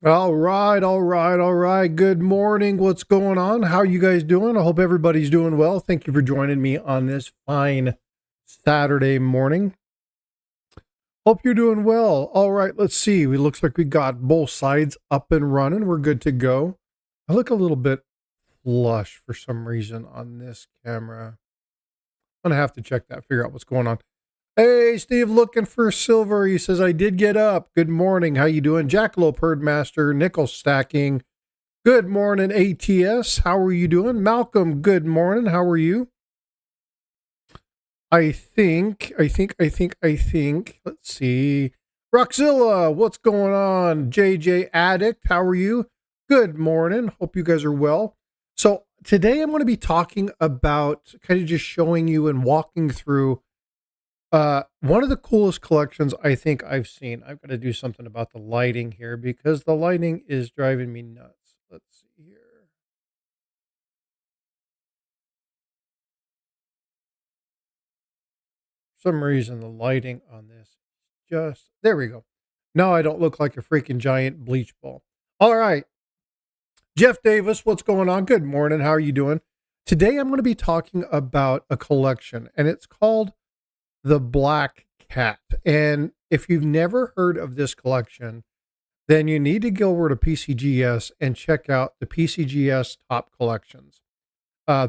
All right, all right, all right. Good morning. What's going on? How are you guys doing? I hope everybody's doing well. Thank you for joining me on this fine Saturday morning. Hope you're doing well. All right, let's see. It looks like we got both sides up and running. We're good to go. I look a little bit flush for some reason on this camera. I'm going to have to check that, figure out what's going on. Hey, Steve, looking for silver. He says, I did get up. Good morning. How you doing? Jackalope Herdmaster, nickel stacking. Good morning, ATS. How are you doing? Malcolm, good morning. How are you? I think. Let's see. Roxzilla, what's going on? JJ Addict, how are you? Good morning. Hope you guys are well. So today I'm going to be talking about kind of just showing you and walking through one of the coolest collections I think I've seen. I've got to do something about the lighting here because the lighting is driving me nuts. Let's see here. For some reason, the lighting on this there we go. Now I don't look like a freaking giant bleach ball. All right. Jeff Davis, what's going on? Good morning. How are you doing? Today I'm going to be talking about a collection, and it's called the Black Cat. And if you've never heard of this collection, then you need to go over to PCGS and check out the PCGS top collections.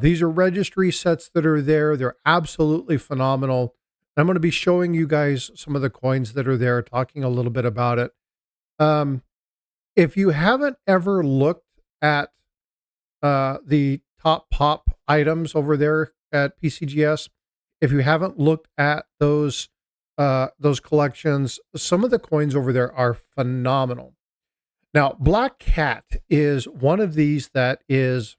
These are registry sets that are there. They're absolutely phenomenal. I'm going to be showing you guys some of the coins that are there, talking a little bit about it. If you haven't ever looked at the top pop items over there at PCGS, if you haven't looked at those collections, some of the coins over there are phenomenal. Now, Black Cat is one of these that is,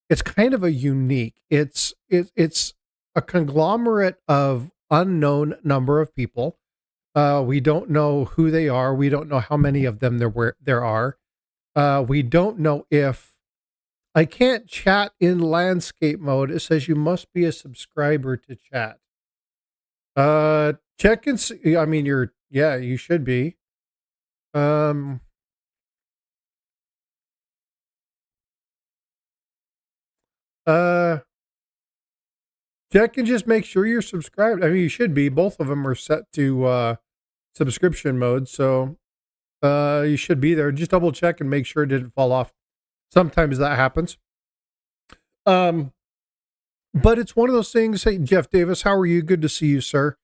it's kind of a unique. It's a conglomerate of unknown number of people. We don't know who they are. We don't know how many of them there are. We don't know if I can't chat in landscape mode. It says you must be a subscriber to chat. Check and see. I mean, you should be. Check and just make sure you're subscribed. I mean, you should be. Both of them are set to subscription mode, so you should be there. Just double check and make sure it didn't fall off. Sometimes that happens. But it's one of those things. Hey, Jeff Davis, how are you? Good to see you, sir.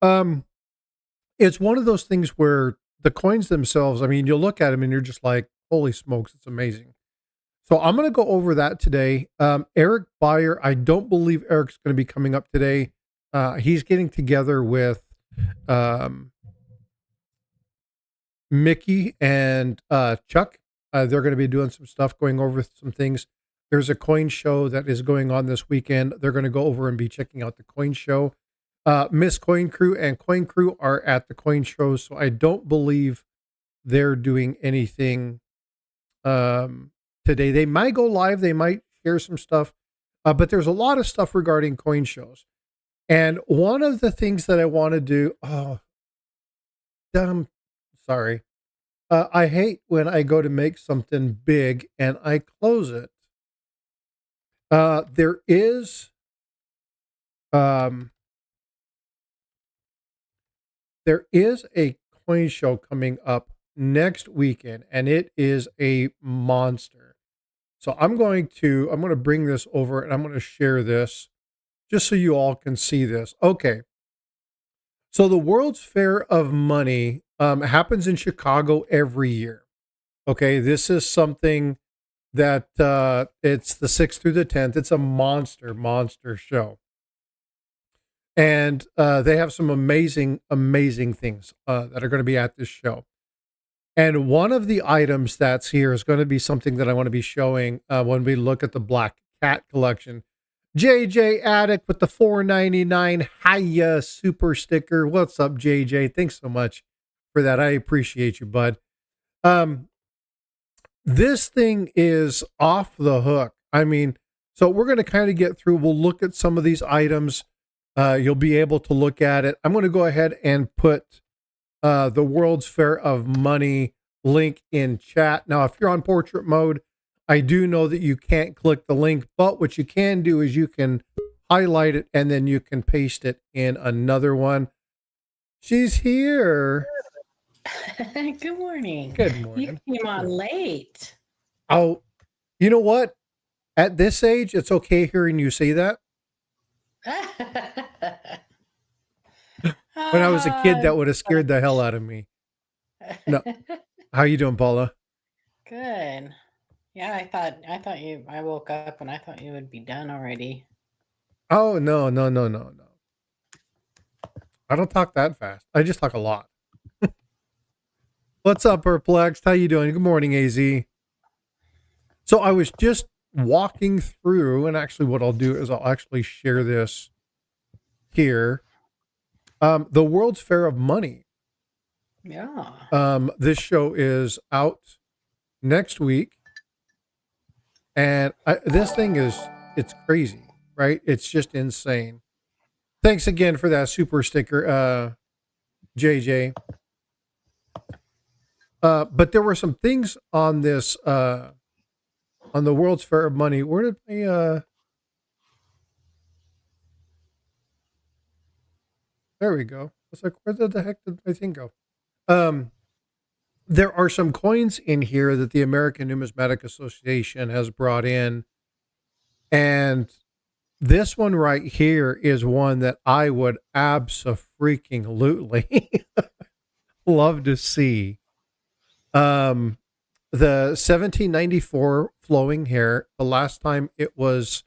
It's one of those things where the coins themselves, I mean, you'll look at them and you're just like, holy smokes, it's amazing. So I'm going to go over that today. Eric Beyer, I don't believe Eric's going to be coming up today. He's getting together with Mickey and Chuck. They're going to be doing some stuff, going over some things. There's a coin show that is going on this weekend. They're going to go over and be checking out the coin show. Miss Coin Crew and Coin Crew are at the coin show, so I don't believe they're doing anything today. They might go live. They might share some stuff, but there's a lot of stuff regarding coin shows. And one of the things that I want to do, sorry. I hate when I go to make something big and I close it. There is a coin show coming up next weekend, and it is a monster. So I'm going to bring this over and I'm going to share this just so you all can see this. Okay. So the World's Fair of Money happens in Chicago every year. Okay, this is something that it's the 6th through the 10th. It's a monster show. And they have some amazing things that are going to be at this show. And one of the items that's here is going to be something that I want to be showing when we look at the Black Cat collection. JJ Addict with the $4.99 Hiya super sticker. What's up, JJ? Thanks so much for that. I appreciate you, bud. This thing is off the hook. I mean, so we're going to kind of get through. We'll look at some of these items. You'll be able to look at it. I'm going to go ahead and put the World's Fair of Money link in chat. Now, if you're on portrait mode, I do know that you can't click the link, but what you can do is you can highlight it and then you can paste it in another one. She's here. Good morning. Good morning. You came on late. Oh, you know what? At this age, it's okay hearing you say that. When I was a kid, that would have scared the hell out of me. No. How you doing, Paula? Good. Yeah, I woke up and I thought you would be done already. Oh, no. I don't talk that fast. I just talk a lot. What's up, Perplexed? How you doing? Good morning, AZ. So I was just walking through, and actually what I'll do is I'll actually share this here. The World's Fair of Money. Yeah. This show is out next week. And this thing it's crazy, right? It's just insane. Thanks again for that super sticker, JJ. But there were some things on this, on the World's Fair of Money. Where did I, there we go. It's like, where the heck did my thing go? There are some coins in here that the American Numismatic Association has brought in. And this one right here is one that I would abso-freaking-lutely love to see. The 1794 flowing hair, the last time it was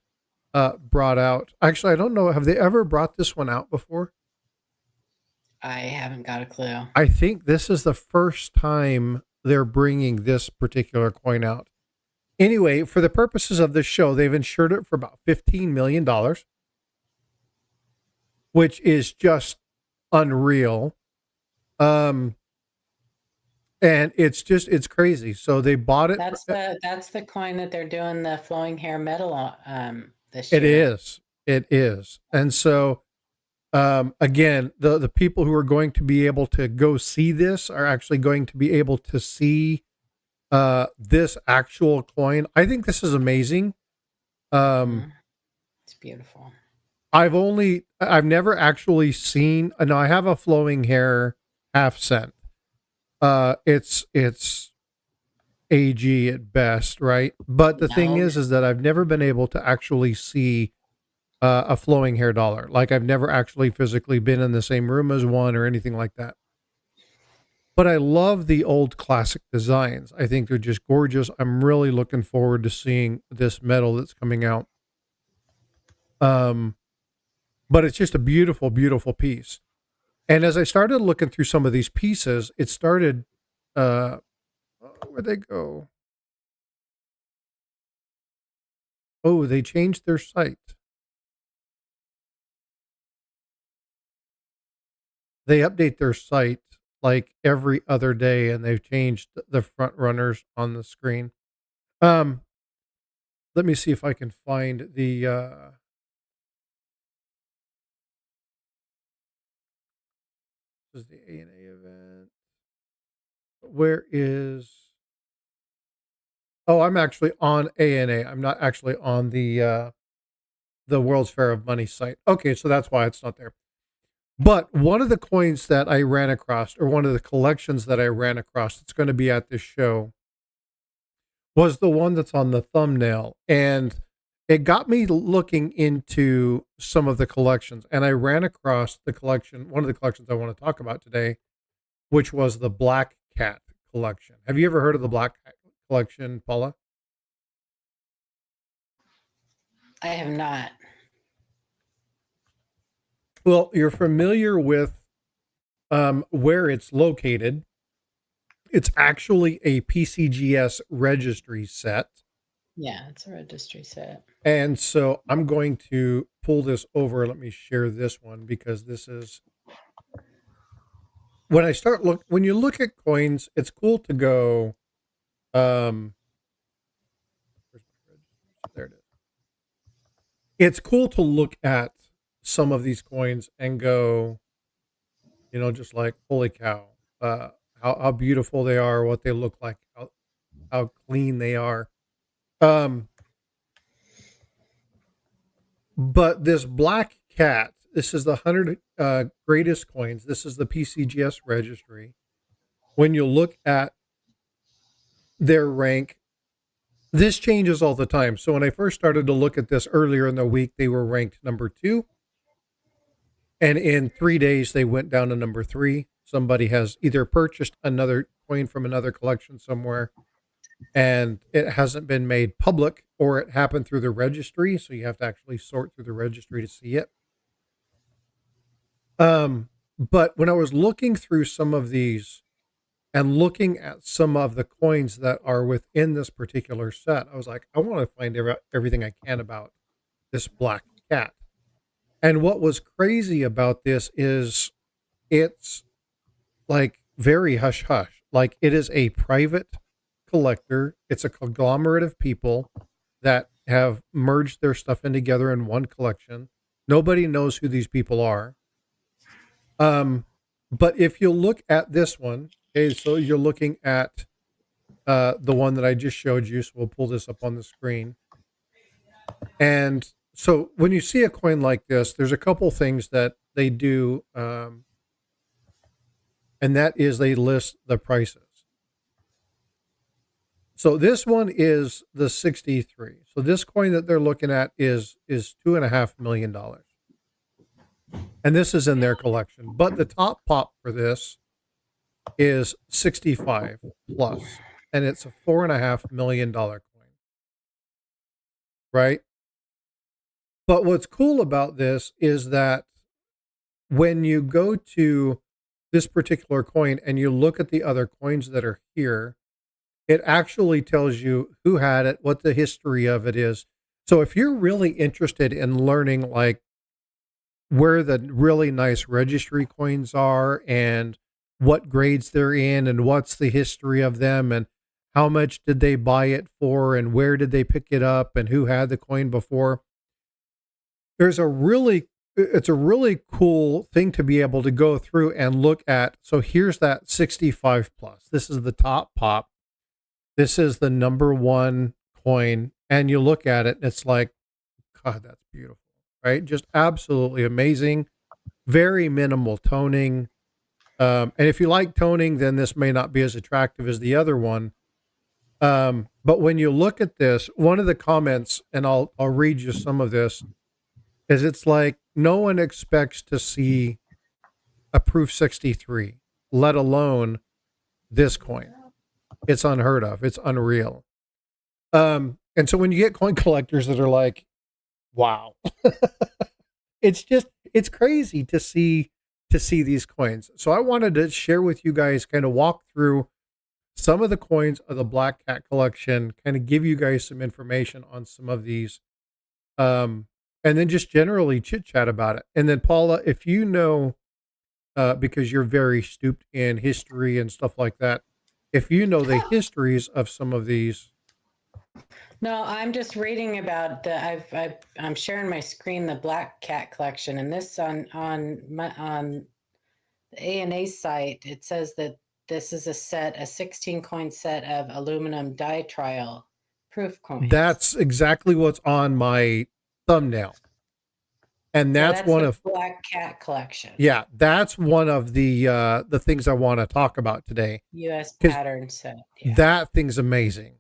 brought out. Actually, I don't know. Have they ever brought this one out before? I haven't got a clue. I think this is the first time they're bringing this particular coin out. Anyway, for the purposes of this show, they've insured it for about $15 million, which is just unreal. And it's crazy. So they bought it. That's the coin that they're doing the flowing hair metal this year. It is. And so, again, the people who are going to be able to go see this are actually going to be able to see this actual coin. I think this is amazing. It's beautiful. I've never actually seen, no, I have a flowing hair half cent. It's AG at best, right? But the thing is that I've never been able to actually see a flowing hair dollar. Like I've never actually physically been in the same room as one or anything like that. But I love the old classic designs. I think they're just gorgeous. I'm really looking forward to seeing this metal that's coming out. But it's just a beautiful, beautiful piece. And as I started looking through some of these pieces, it started, where'd they go? Oh, they changed their site. They update their site like every other day, and they've changed the front runners on the screen. Let me see if I can find the, this is the ANA event. Where is, oh, I'm actually on ANA. I'm not actually on the World's Fair of Money site. Okay, so that's why it's not there. But one of the coins that I ran across, or one of the collections that I ran across that's going to be at this show, was the one that's on the thumbnail. And it got me looking into some of the collections. And I ran across the collection, one of the collections I want to talk about today, which was the Black Cat collection. Have you ever heard of the Black Cat collection, Paula? I have not. Well, you're familiar with where it's located. It's actually a PCGS Registry set. Yeah, it's a registry set. And so I'm going to pull this over. Let me share this one because this is, when you look at coins, it's cool to go, there it is. It's cool to look at some of these coins and go, just like, holy cow, how beautiful they are, what they look like, how clean they are. But this black cat, this is the 100 greatest coins. This is the PCGS registry. When you look at their rank, this changes all the time. So when I first started to look at this earlier in the week, they were ranked number 2. And in 3 days, they went down to number 3. Somebody has either purchased another coin from another collection somewhere, and it hasn't been made public, or it happened through the registry. So you have to actually sort through the registry to see it. But when I was looking through some of these and looking at some of the coins that are within this particular set, I was like, I want to find everything I can about this black cat. And what was crazy about this is it's like very hush hush. Like, it is a private collector. It's a conglomerate of people that have merged their stuff in together in one collection. Nobody knows who these people are. But if you look at this one, okay, so you're looking at the one that I just showed you. So we'll pull this up on the screen. And so when you see a coin like this, there's a couple things that they do, and that is they list the prices. So this one is the 63. So this coin that they're looking at is $2.5 million. And this is in their collection. But the top pop for this is 65 plus. And it's a $4.5 million coin. Right? But what's cool about this is that when you go to this particular coin and you look at the other coins that are here, it actually tells you who had it, what the history of it is. So if you're really interested in learning like where the really nice registry coins are and what grades they're in and what's the history of them and how much did they buy it for and where did they pick it up and who had the coin before, it's a really cool thing to be able to go through and look at. So here's that 65 plus. This is the top pop. This is the number 1 coin. And you look at it and it's like, God, that's beautiful, right? Just absolutely amazing. Very minimal toning. And if you like toning, then this may not be as attractive as the other one. But when you look at this, one of the comments, and I'll read you some of this, is it's like no one expects to see a proof 63, let alone this coin. It's unheard of. It's unreal. And so when you get coin collectors that are like, wow, it's crazy to see these coins. So I wanted to share with you guys, kind of walk through some of the coins of the Black Cat collection, kind of give you guys some information on some of these. And then just generally chit chat about it. And then Paula, if you know, because you're very stooped in history and stuff like that, if you know the histories of some of these. No, I'm just reading about I'm sharing my screen, the Black Cat collection, and this on the ANA site, it says that this is a 16 coin set of aluminum die trial proof coins. That's exactly what's on my thumbnail. And that's one of Black Cat collection. Yeah, that's one of the things I want to talk about today. US pattern set. Yeah. That thing's amazing.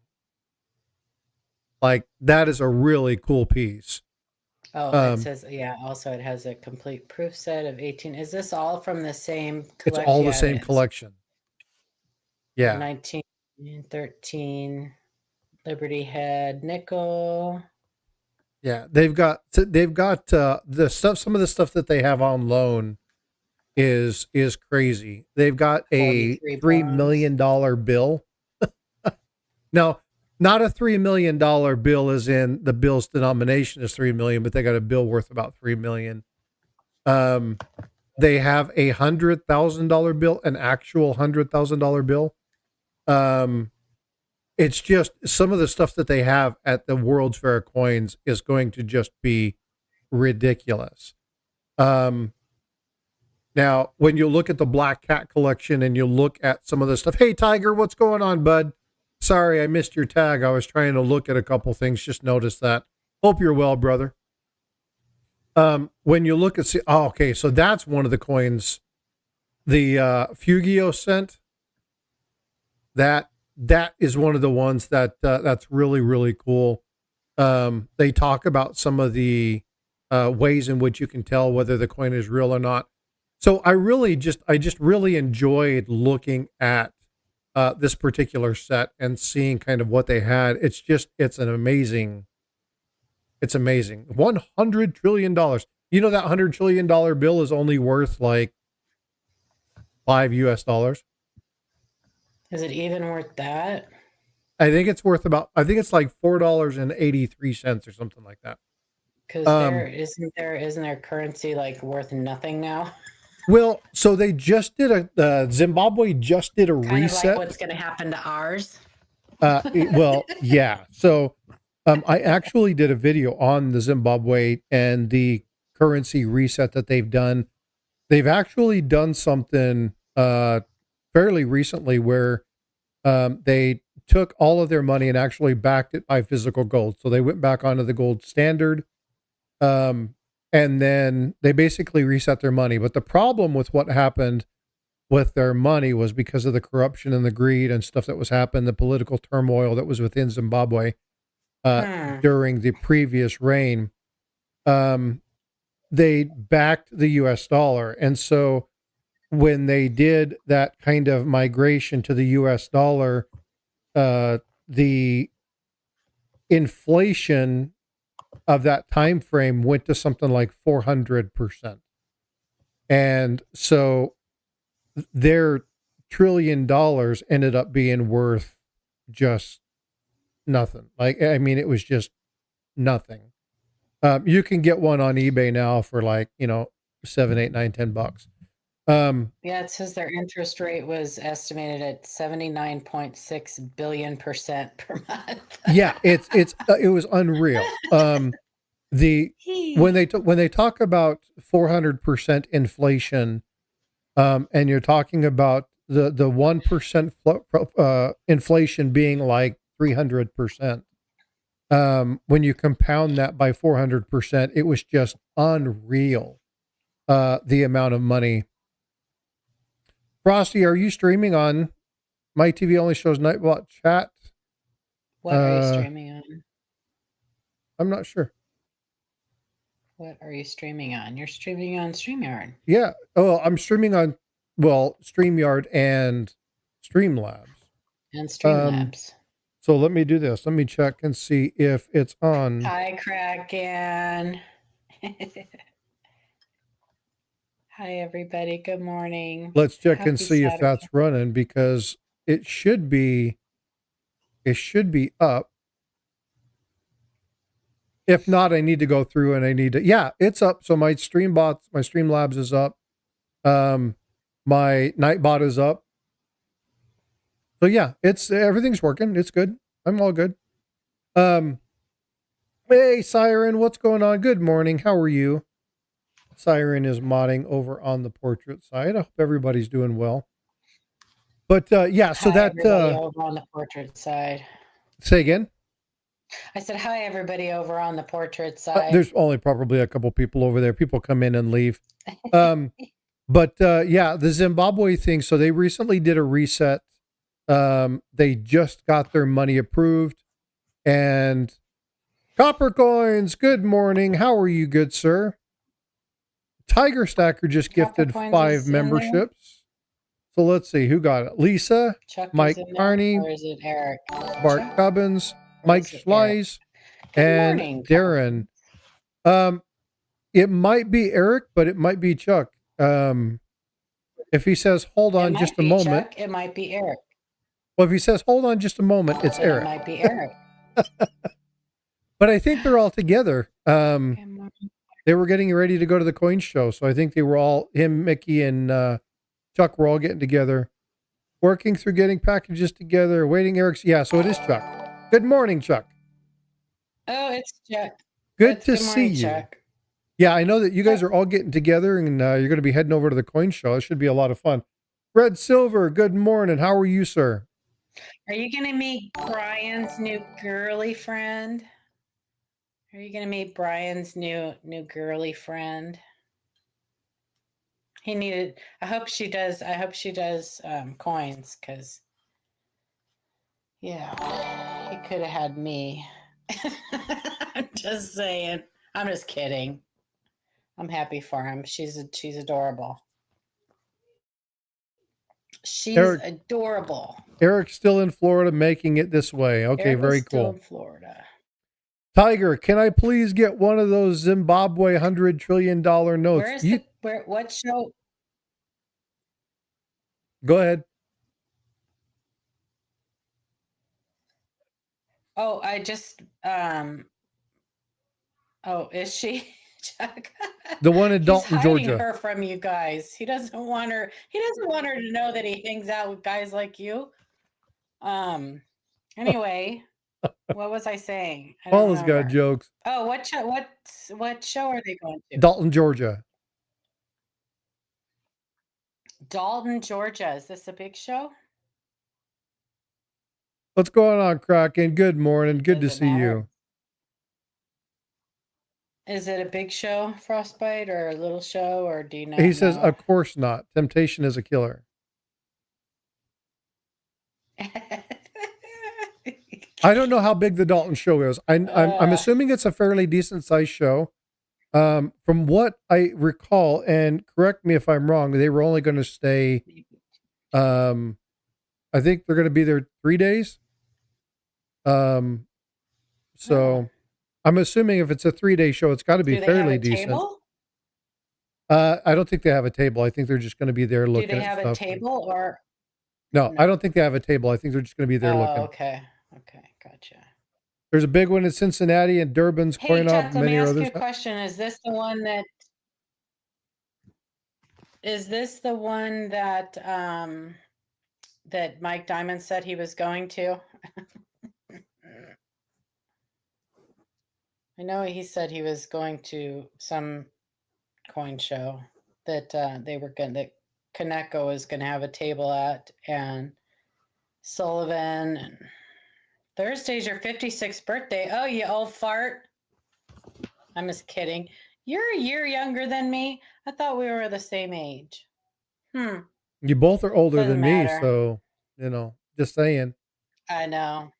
Like, that is a really cool piece. Oh, it says, also it has a complete proof set of 18. Is this all from the same collection? It's all the same collection. Yeah. 1913 Liberty Head nickel. Yeah, they've got the stuff. Some of the stuff that they have on loan is crazy. They've got a $3 million bill. No, not a $3 million bill as in the bill's denomination is 3 million, but they got a bill worth about 3 million. They have a $100,000 bill, an actual $100,000 bill. It's just some of the stuff that they have at the World's Fair of Coins is going to just be ridiculous. Now, when you look at the Black Cat collection and you look at some of the stuff, hey, Tiger, what's going on, bud? Sorry, I missed your tag. I was trying to look at a couple things. Just noticed that. Hope you're well, brother. When you look at, okay, so that's one of the coins, the Fugio sent. That is one of the ones that's really, really cool. They talk about some of the ways in which you can tell whether the coin is real or not. So I just really enjoyed looking at this particular set and seeing kind of what they had. It's amazing. It's amazing. $100 trillion. You know, that $100 trillion bill is only worth like $5 US. Is it even worth that? I think it's worth I think it's like $4.83 or something like that. Because isn't their currency like worth nothing now? Well, so they just did Zimbabwe just did a kind reset. Of like what's going to happen to ours? Well, yeah. So I actually did a video on the Zimbabwe and the currency reset that they've done. They've actually done something fairly recently where they took all of their money and actually backed it by physical gold. So they went back onto the gold standard. And then they basically reset their money. But the problem with what happened with their money was because of the corruption and the greed and stuff that was happening, the political turmoil that was within Zimbabwe during the previous reign. They backed the US dollar. And so when they did that kind of migration to the US dollar, the inflation of that time frame went to something like 400%. And so their $1 trillion ended up being worth just nothing. Like, I mean, it was just nothing. You can get one on eBay now for like, $7, $8, $9, $10. Yeah, it says their interest rate was estimated at 79.6 billion % per month. Yeah, it was unreal. When they talk about 400% inflation, and you're talking about the 1% inflation being like 300%. When you compound that by 400%, it was just unreal. The amount of money. Frosty, are you streaming on my TV? Only shows Nightbot chat? What are you streaming on? I'm not sure. What are you streaming on? You're streaming on StreamYard. Yeah. Oh, I'm streaming on, StreamYard and Streamlabs. And Streamlabs. So let me do this. Let me check and see if it's on. Hi, Kraken. Hi, everybody. Good morning. Let's check and see if that's running, because it should be up. If not, I need to go through and yeah, it's up. So my Streamlabs is up. My Nightbot is up. So yeah, everything's working. It's good. I'm all good. Hey, Siren, what's going on? Good morning. How are you? Siren is modding over on the portrait side. I hope everybody's doing well. But yeah, so hi, that over on the portrait side. Say again. I said hi, everybody over on the portrait side. There's only probably a couple people over there. People come in and leave. But yeah, the Zimbabwe thing. So they recently did a reset. They just got their money approved. And Copper Coins, good morning. How are you, good sir? Tiger Stacker just gifted 5 memberships. So let's see who got it. Lisa, Chuck Mike Carney, or is it Eric? Bart Cubbins, Mike Schleiss, and morning, Darren. It might be Eric, but it might be Chuck. If he says, hold on just a moment. Chuck, it might be Eric. Well, if he says, hold on just a moment, it's Eric. It might be Eric. But I think they're all together. They were getting ready to go to the coin show. So I think they were all, him, Mickey, and Chuck were all getting together, working through getting packages together, waiting Eric's. Yeah, so it is Chuck. Good morning, Chuck. Oh, it's Chuck. Good to see you. Chuck. Yeah, I know that you guys are all getting together and you're going to be heading over to the coin show. It should be a lot of fun. Red Silver, good morning. How are you, sir? Are you going to meet Brian's new girly friend? Are you going to meet Brian's new girly friend? He needed. I hope she does. I hope she does coins because, yeah, he could have had me. I'm just saying. I'm just kidding. I'm happy for him. She's adorable. She's adorable. Eric's still in Florida making it this way. Okay, Eric very still cool. in Florida. Tiger, can I please get one of those Zimbabwe $100 trillion notes? What show? Go ahead. Oh, I just oh, is she? Chuck? The one in Dalton, He's hiding Georgia. her from you guys. He doesn't want her to know that he hangs out with guys like you. Anyway, what was I saying? Paul has got jokes. Oh, what show are they going to? Dalton, Georgia. Dalton, Georgia. Is this a big show? What's going on, Kraken? Good morning. Good to see you. Is it a big show, Frostbyte, or a little show, or do you know? He says, of course not. Temptation is a killer. I don't know how big the Dalton show is. I'm assuming it's a fairly decent sized show. From what I recall, and correct me if I'm wrong, they were only going to stay, I think they're going to be there 3 days. So I'm assuming if it's a 3-day show, it's got to be fairly decent. Table? I don't think they have a table. I think they're just going to be there looking at stuff. Do they have a table or? No, I don't think they have a table. I think they're just going to be there looking. Okay. Okay. Gotcha. There's a big one in Cincinnati and Durban's coin op. Chuck, let me ask you a question. Is this the one that Mike Diamond said he was going to? I know he said he was going to some coin show that that Kaneko was going to have a table at, and Sullivan, and Thursday's your 56th birthday. Oh, you old fart. I'm just kidding. You're a year younger than me. I thought we were the same age. You both are older than me, so, just saying. I know.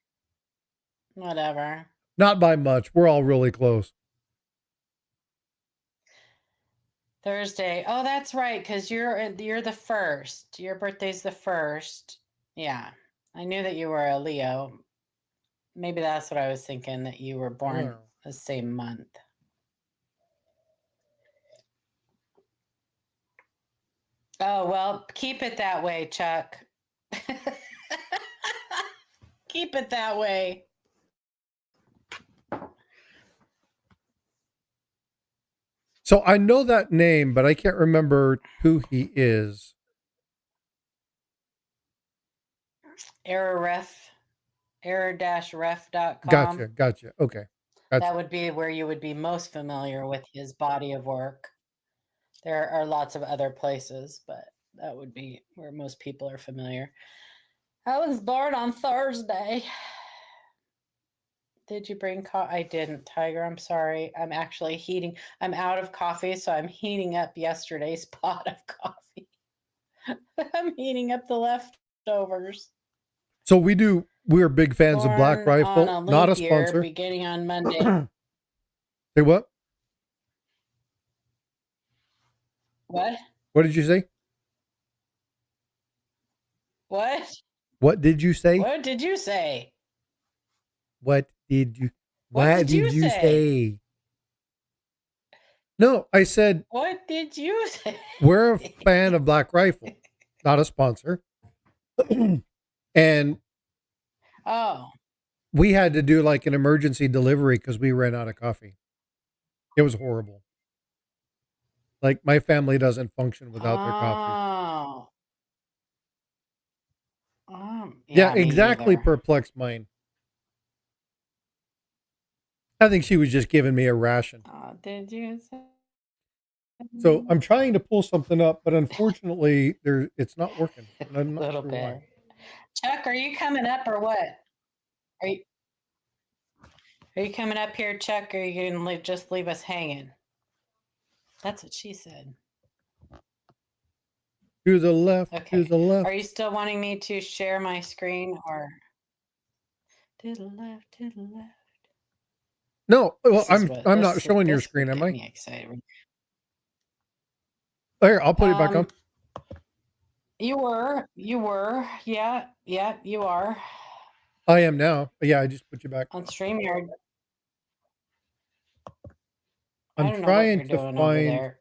Whatever. Not by much. We're all really close. Thursday. Oh, that's right, because you're the first. Your birthday's the first. Yeah. I knew that you were a Leo. Maybe that's what I was thinking, that you were born the same month. Oh, well, keep it that way, Chuck. Keep it that way. So I know that name, but I can't remember who he is. Error-ref. Error-ref.com. Gotcha. Okay. That would be where you would be most familiar with his body of work. There are lots of other places, but that would be where most people are familiar. I was born on Thursday. Did you bring coffee? I didn't, Tiger. I'm sorry. I'm actually heating. I'm out of coffee, so I'm heating up yesterday's pot of coffee. I'm heating up the leftovers. So we're big fans of Black Rifle, not a sponsor. Beginning on Monday. Say what? What? What did you say? What? What did you say? What did you say? What did you say? No, I said. What did you say? We're a fan of Black Rifle, not a sponsor. And we had to do like an emergency delivery because we ran out of coffee. It was horrible. Like my family doesn't function without their coffee. Yeah, exactly. Perplexed mind. I think she was just giving me a ration. Did you say? So I'm trying to pull something up, but unfortunately, it's not working. And I'm A not little sure bit. why. Chuck, are you coming up or what? Are you are you coming up here, Chuck, or are you gonna just leave us hanging? That's what she said. To the left, to Okay. the left. Are you still wanting me to share my screen or to the left, to the left? No, well, This is what I'm not this showing your this would screen, am get I? me excited. Here, I'll put it back on. You were, yeah, you are I am now. Yeah, I just put you back. on StreamYard. I I'm don't know what trying you're to doing over find. there.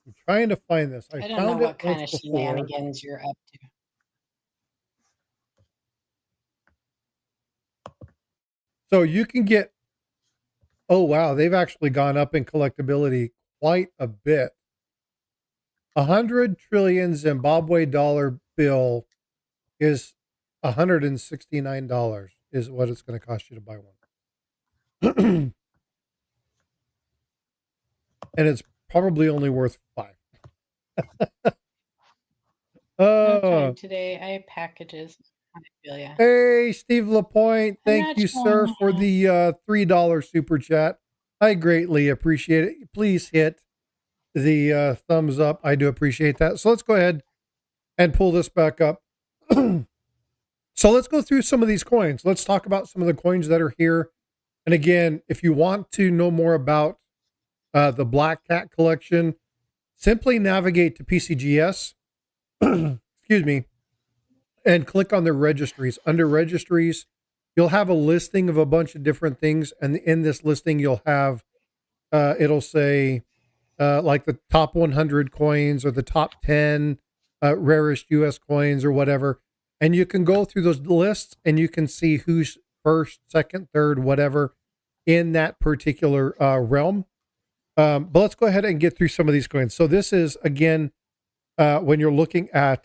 I'm trying to find this. I I don't know found it what kind once of before. shenanigans you're up to. So you can get. Oh wow, they've actually gone up in collectability quite a bit. 100 trillion Zimbabwe dollar bill is $169 is what it's going to cost you to buy one. And it's probably only worth 5. No time Oh, today. I have packages. I feel ya. hey, Steve Lapointe. I'm Thank not you, sir, showing for ya. the $3 super chat. I greatly appreciate it. Please hit the thumbs up. I do appreciate that. So let's go ahead and pull this back up. So let's go through some of these coins. Let's talk about some of the coins that are here. And again, if you want to know more about the Black Cat collection, simply navigate to PCGS, excuse me, and click on the registries. Under registries, you'll have a listing of a bunch of different things. And in this listing, you'll have, it'll say like the top 100 coins or the top 10 rarest US coins or whatever. And you can go through those lists and you can see who's first, second, third, whatever in that particular realm. But let's go ahead and get through some of these coins. So this is, again, when you're looking at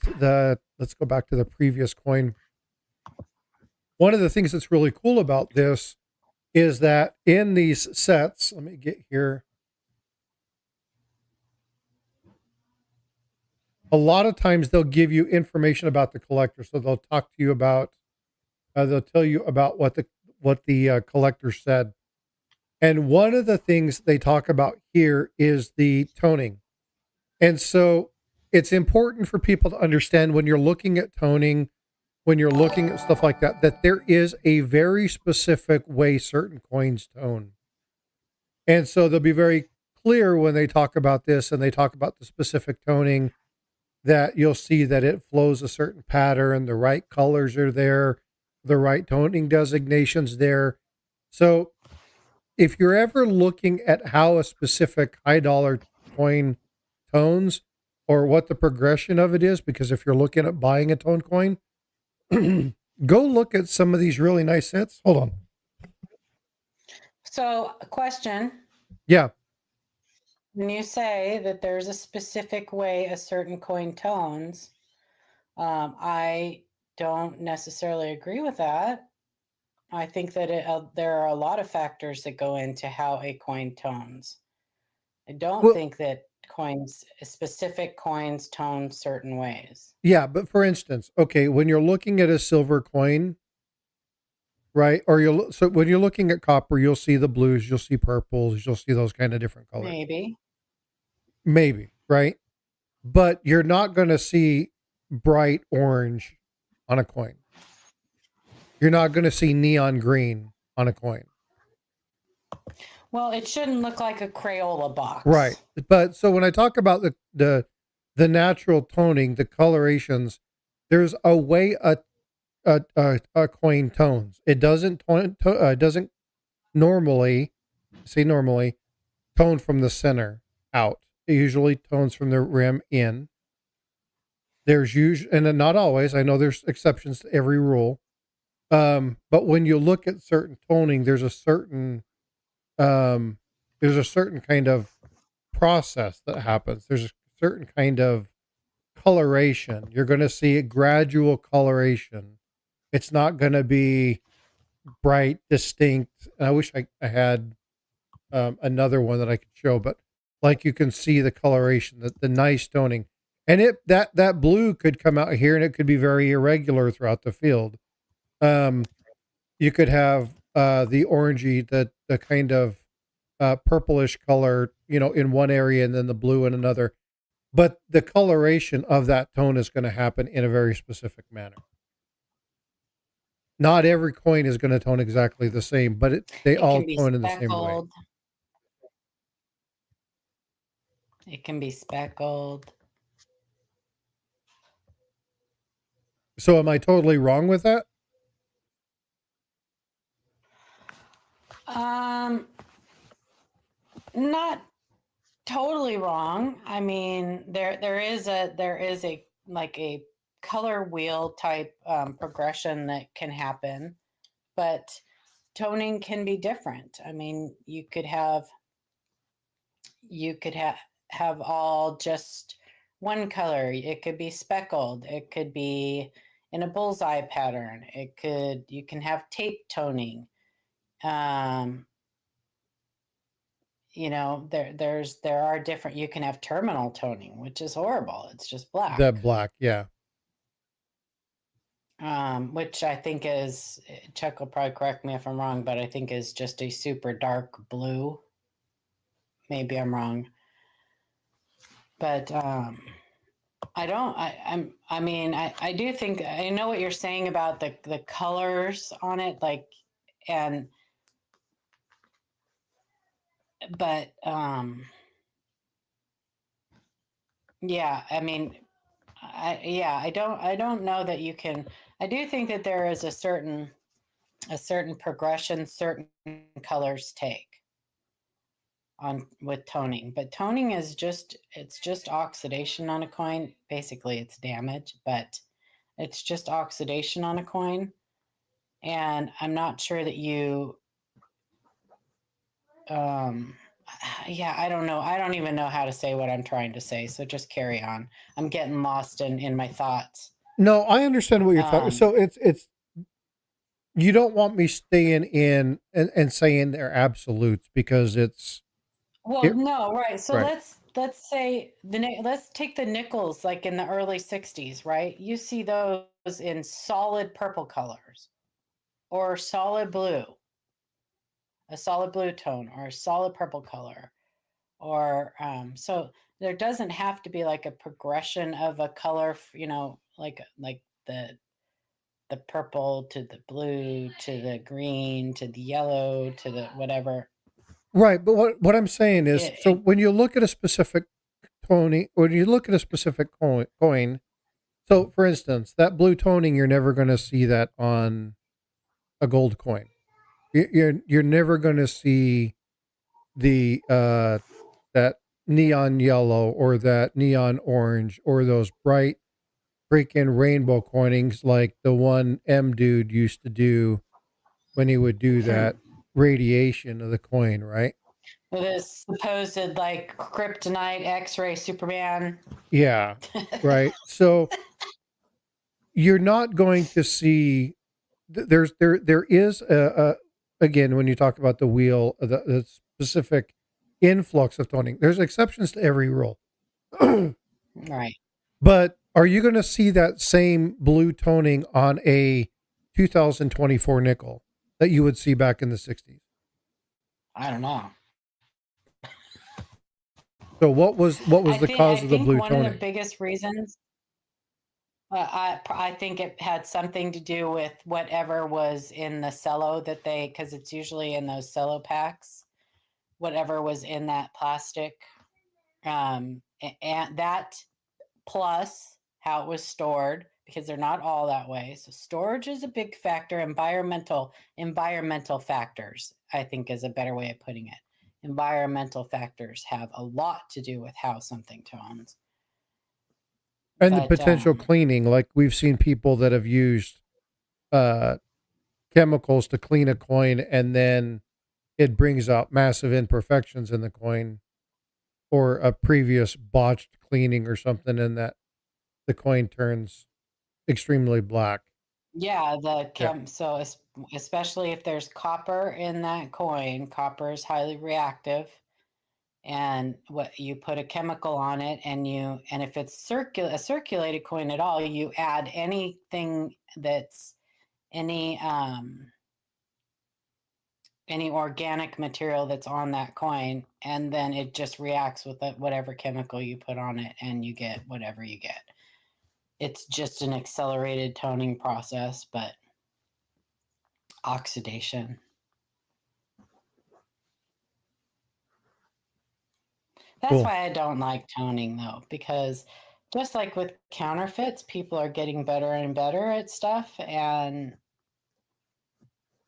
let's go back to the previous coin. One of the things that's really cool about this is that in these sets, let me get here. A lot of times they'll give you information about the collector. So they'll talk to you about, they'll tell you about what the collector said. And one of the things they talk about here is the toning. And so it's important for people to understand when you're looking at toning, when you're looking at stuff like that, that there is a very specific way certain coins tone. And so they'll be very clear when they talk about this and they talk about the specific toning that you'll see that it flows a certain pattern, the right colors are there, the right toning designations there. So if you're ever looking at how a specific high dollar coin tones or what the progression of it is, because if you're looking at buying a tone coin, go look at some of these really nice sets. Hold on. So, a question. Yeah. When you say that there's a specific way a certain coin tones, I don't necessarily agree with that. I think that there are a lot of factors that go into how a coin tones. I don't Well, think that specific coins tone certain ways. yeah, but for instance, okay, when you're looking at a silver coin, right? Or so when you're looking at copper, you'll see the blues, you'll see purples, you'll see those kind of different colors. Maybe, right? But you're not going to see bright orange on a coin. You're not going to see neon green on a coin. Well, it shouldn't look like a Crayola box. Right. But so when I talk about the natural toning, the colorations, there's a way a coin tones. It doesn't doesn't normally tone from the center out. It usually tones from the rim in. There's usually, and not always, I know there's exceptions to every rule. But when you look at certain toning, there's a certain kind of process that happens. There's a certain kind of coloration. You're going to see a gradual coloration. It's not going to be bright, distinct. And I wish I had another one that I could show, but like you can see the coloration, the nice toning, and that blue could come out here, and it could be very irregular throughout the field. Um, you could have the orangey, the kind of purplish color, in one area, and then the blue in another. But the coloration of that tone is going to happen in a very specific manner. Not every coin is going to tone exactly the same, but they It all can be tone in the same way. speckled. It can be speckled. So am I totally wrong with that? Not totally wrong. I mean, there is a like a color wheel type progression that can happen, but toning can be different. I mean, you could have all just one color. It could be speckled. It could be in a bullseye pattern. You can have tape toning. There are different. You can have terminal toning, which is horrible. It's just black. That black, yeah. Which I think is, Chuck will probably correct me if I'm wrong, but I think is just a super dark blue. Maybe I'm wrong, but I don't. I mean, I do think I know what you're saying about the colors on it, like, but yeah. I mean, I don't know that you can. I do think that there is a certain progression certain colors take on with toning, but toning is just oxidation on a coin. Basically, it's damage, but it's just oxidation on a coin, and I'm not sure that you. Yeah, I don't know. I don't even know how to say what I'm trying to say. So just carry on. I'm getting lost in my thoughts. No, I understand what you're talking. So it's you don't want me staying in and saying they're absolutes because No, right. So right. let's say let's take the nickels like in the early 60s, right? You see those in solid purple colors or solid blue, a solid blue tone or a solid purple color, or so there doesn't have to be like a progression of a color, like the purple to the blue to the green to the yellow to the whatever. Right, but what I'm saying is, so It, when you look at a specific toning, when you look at a specific coin, so for instance, that blue toning, you're never going to see that on a gold coin. You're never going to see the that neon yellow or that neon orange or those bright freaking rainbow coinings like the one M dude used to do when he would do that radiation of the coin, right? With this supposed like kryptonite X-ray Superman. Yeah, right. So you're not going to see there is again when you talk about the wheel the specific influx of toning. There's exceptions to every rule. Right. But are you going to see that same blue toning on a 2024 nickel that you would see back in the 60s? I don't know. So what was the cause I of the think blue one of the toning? biggest reasons. I think it had something to do with whatever was in the cello because it's usually in those cello packs, whatever was in that plastic, and that plus how it was stored, because they're not all that way. So storage is a big factor. Environmental factors, I think, is a better way of putting it. Environmental factors have a lot to do with how something tones. And the But potential cleaning, like we've seen people that have used uh, chemicals to clean a coin, and then it brings out massive imperfections in the coin, or a previous botched cleaning or something, and that the coin turns extremely black. Yeah, Yeah. so especially if there's copper in that coin, copper is highly reactive, and what you put a chemical on it, and if it's a circulated coin at all, you add anything that's any any organic material that's on that coin, and then it just reacts with whatever chemical you put on it, and you get whatever you get. It's just an accelerated toning process, but oxidation. That's Cool. why I don't like toning, though, because just like with counterfeits, people are getting better and better at stuff, and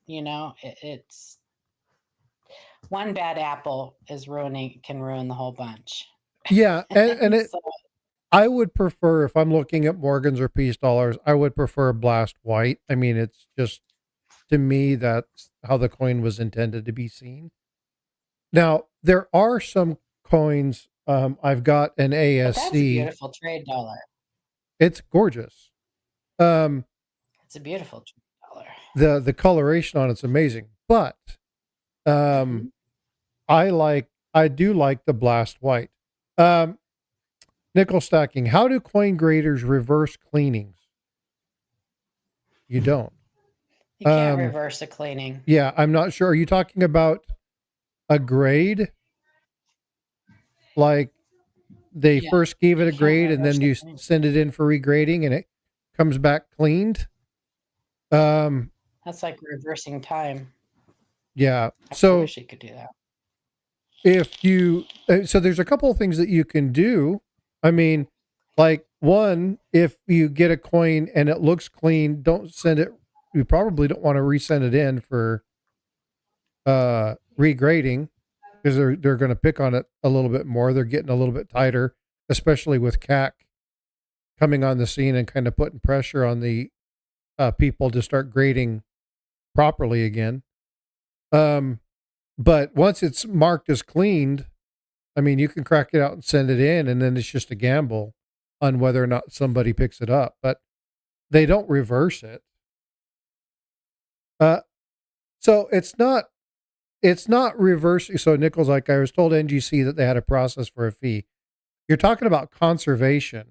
it's one bad apple can ruin the whole bunch. Yeah, and So, I would prefer, if I'm looking at Morgans or Peace dollars, I would prefer blast white. I mean, it's just, to me, that's how the coin was intended to be seen. Now, there are some coins. I've got an but that's a ASC. beautiful trade dollar. It's gorgeous. Um, It's a beautiful trade dollar. the coloration on it's amazing, but um, Mhm. I do like the blast white. Um, nickel stacking. How do coin graders reverse cleanings? You don't. You can't Um, reverse a cleaning. yeah, I'm not sure. Are you talking about a grade? Like they Yeah, first gave it you a can't grade and then reverse a you cleaning. send it in for regrading and it comes back cleaned? Um, That's like reversing time. yeah. I So wish you could do that. if you, so there's a couple of things that you can do. I mean, like one, if you get a coin and it looks clean, don't send it. You probably don't want to resend it in for regrading, because they're going to pick on it a little bit more. They're getting a little bit tighter, especially with CAC coming on the scene and kind of putting pressure on the people to start grading properly again. But once it's marked as cleaned, I mean, you can crack it out and send it in, and then it's just a gamble on whether or not somebody picks it up. But they don't reverse it. Uh, so it's not reversing. So Nichols, like I was told NGC that they had a process for a fee. You're talking about conservation.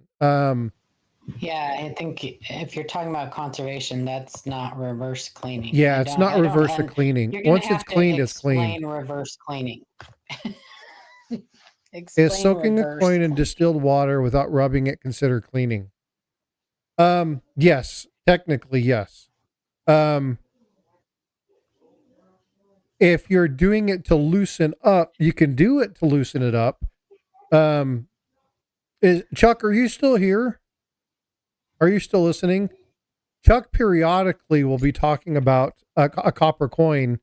Yeah, I think if you're talking about conservation, that's not reverse cleaning. Yeah, it's not I don't, reverse the and cleaning. you're going to Once it's have to cleaned, it's cleaned. explain reverse cleaning. Is Explain soaking a reverse coin in cleaning. distilled water without rubbing it considered cleaning? Yes, technically, yes. Um, if you're doing it to loosen up, you can do it to loosen it up. Um, is Chuck, are you still here? Are you still listening? Chuck periodically will be talking about a copper coin,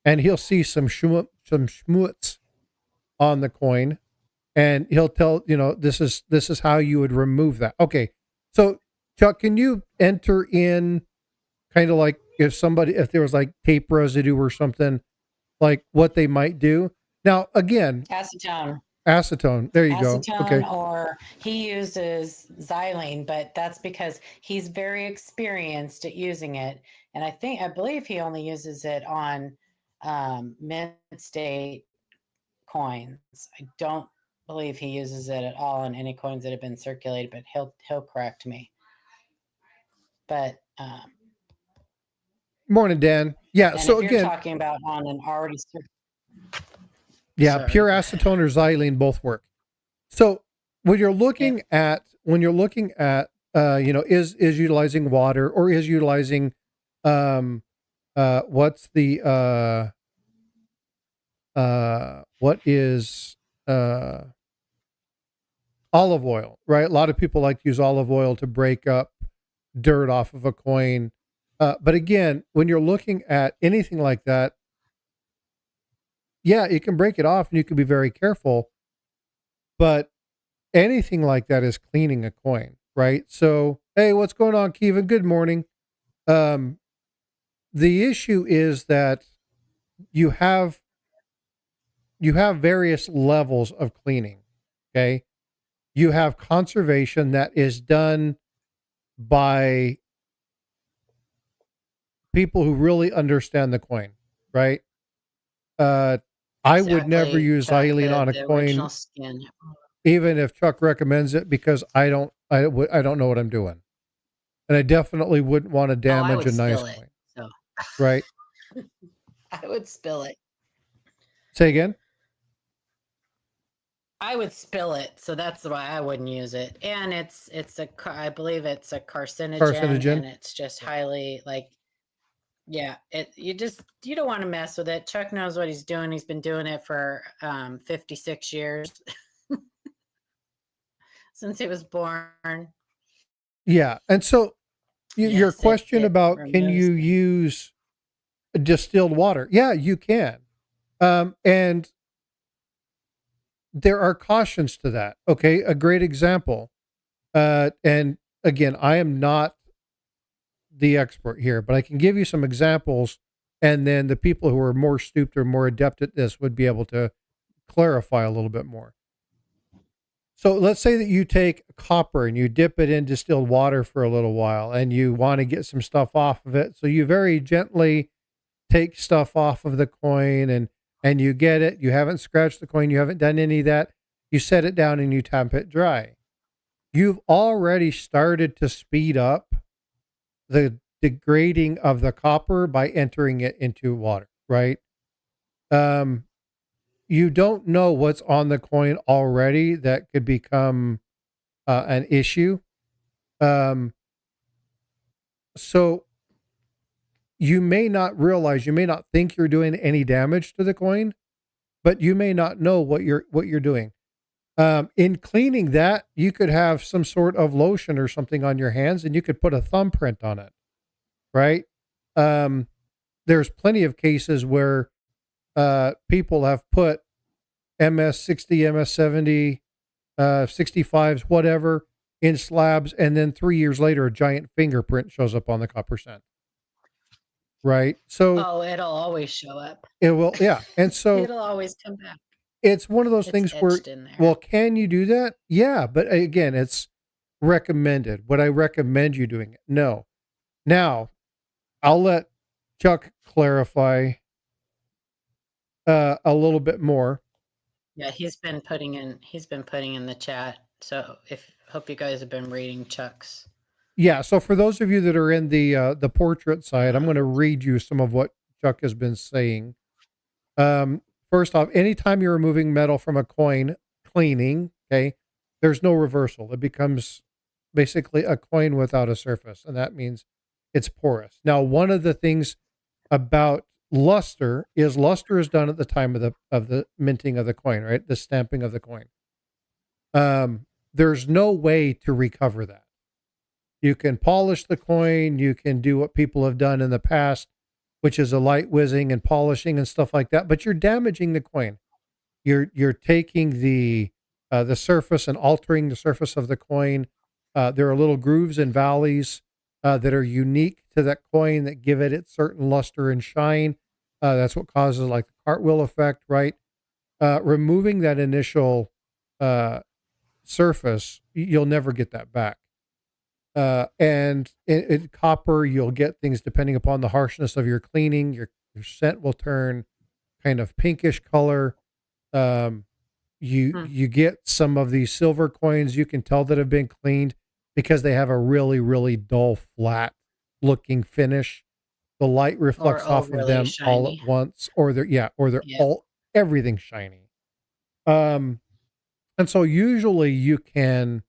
and he'll see some schmutz on the coin, and he'll tell, this is how you would remove that. Okay, so Chuck, can you enter in kind of like if there was like tape residue or something, like what they might do? Now again, Acetone. acetone. There you go. Okay. Acetone, or he uses xylene, but that's because he's very experienced at using it. And I believe he only uses it on mint state coins. I don't believe he uses it at all on any coins that have been circulated, but he'll correct me. But Morning, Dan. Yeah. and So if you're again, talking about on an already yeah, sorry, pure go ahead. acetone or xylene both work. So when you're Okay. looking at is utilizing water or is utilizing what's the what is olive oil, right? A lot of people like to use olive oil to break up dirt off of a coin. But again, when you're looking at anything like that, yeah, you can break it off and you can be very careful, but anything like that is cleaning a coin, right? So, hey, what's going on, Kevin? Good morning. Um, the issue is that you have various levels of cleaning. Okay, you have conservation that is done by people who really understand the coin, right? I would never Exactly, use Chuck, xylene on a the original coin, skin. even if Chuck recommends it, because I don't know what I'm doing. And I definitely wouldn't want to Oh, I damage would a nice spill it. coin, So right? I would spill it. Say again? I would spill it, so that's why I wouldn't use it. And I believe it's a carcinogen, Carcinogen? and it's just Yeah. highly like, yeah. You don't want to mess with it. Chuck knows what he's doing. He's been doing it for 56 years since he was born. Yeah. And so your Yes, question it about can you removes. use distilled water? Yeah, you can. And there are cautions to that. Okay. A great example. And again, I am not the expert here, but I can give you some examples. And then the people who are more stooped or more adept at this would be able to clarify a little bit more. So let's say that you take copper and you dip it in distilled water for a little while and you want to get some stuff off of it. So you very gently take stuff off of the coin and you get it. You haven't scratched the coin. You haven't done any of that. You set it down and you tap it dry. You've already started to speed up the degrading of the copper by entering it into water, right? Um, you don't know what's on the coin already that could become an issue. Um, so you may not realize, you may not think you're doing any damage to the coin, but you may not know what you're doing. In cleaning that, you could have some sort of lotion or something on your hands, and you could put a thumbprint on it, right? Um, there's plenty of cases where people have put MS60, MS70, 65s, whatever, in slabs, and then 3 years later, a giant fingerprint shows up on the copper sand. Right. So Oh, it'll always show up. it will, yeah. And so It'll always come back. it's one of those It's things where, etched in well, there. can you do that? Yeah. But again, it's recommended. Would I recommend you doing it? No. Now, I'll let Chuck clarify a little bit more. Yeah, he's been putting in the chat. So hope you guys have been reading Chuck's. Yeah. So for those of you that are in the portrait side, I'm going to read you some of what Chuck has been saying. First off, anytime you're removing metal from a coin, cleaning, okay, there's no reversal. It becomes basically a coin without a surface, and that means it's porous. Now, one of the things about luster is done at the time of the minting of the coin, right? The stamping of the coin. There's no way to recover that. You can polish the coin, you can do what people have done in the past, which is a light whizzing and polishing and stuff like that, but you're damaging the coin. You're taking the surface and altering the surface of the coin. There are little grooves and valleys that are unique to that coin that give it its certain luster and shine. That's what causes like the cartwheel effect, right? Removing that initial surface, you'll never get that back. And in copper, you'll get things depending upon the harshness of your cleaning. Your scent will turn kind of pinkish color. You get some of these silver coins, you can tell that have been cleaned because they have a really, really dull, flat looking finish. The light reflects off of really them all shiny. at once, or they're all everything shiny. And so usually you can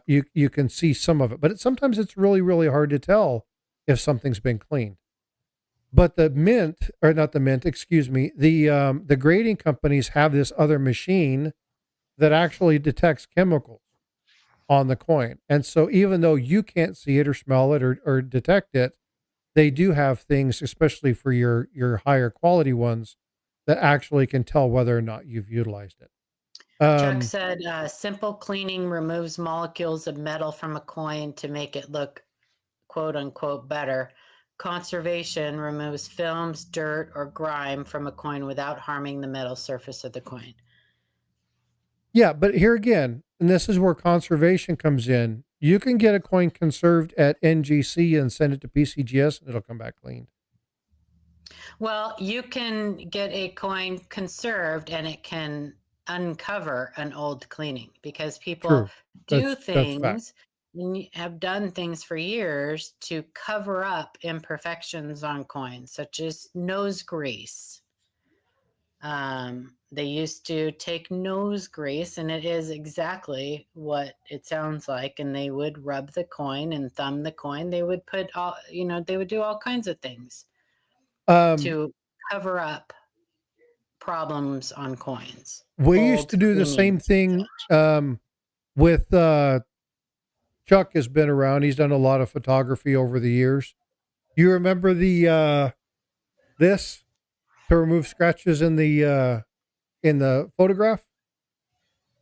you can see some of it, but sometimes it's really, really hard to tell if something's been cleaned. But the mint, or not the mint, excuse me, the grading companies have this other machine that actually detects chemicals on the coin. And so even though you can't see it or smell it or detect it, they do have things, especially for your higher quality ones, that actually can tell whether or not you've utilized it. Chuck said, simple cleaning removes molecules of metal from a coin to make it look quote unquote better. Conservation removes films, dirt, or grime from a coin without harming the metal surface of the coin. Yeah, but here again, and this is where conservation comes in, You can get a coin conserved at NGC and send it to PCGS, and it'll come back cleaned. Well, you can get a coin conserved and it can uncover an old cleaning because people True. do That's fact. things and have done things for years to cover up imperfections on coins, such as nose grease. They used to take nose grease, and it is exactly what it sounds like. And they would rub the coin and thumb the coin. They would put all, they would do all kinds of things to cover up problems on coins. We used Old to do the same cleanings and thing such. with Chuck has been around. He's done a lot of photography over the years. You remember the this to remove scratches in the photograph?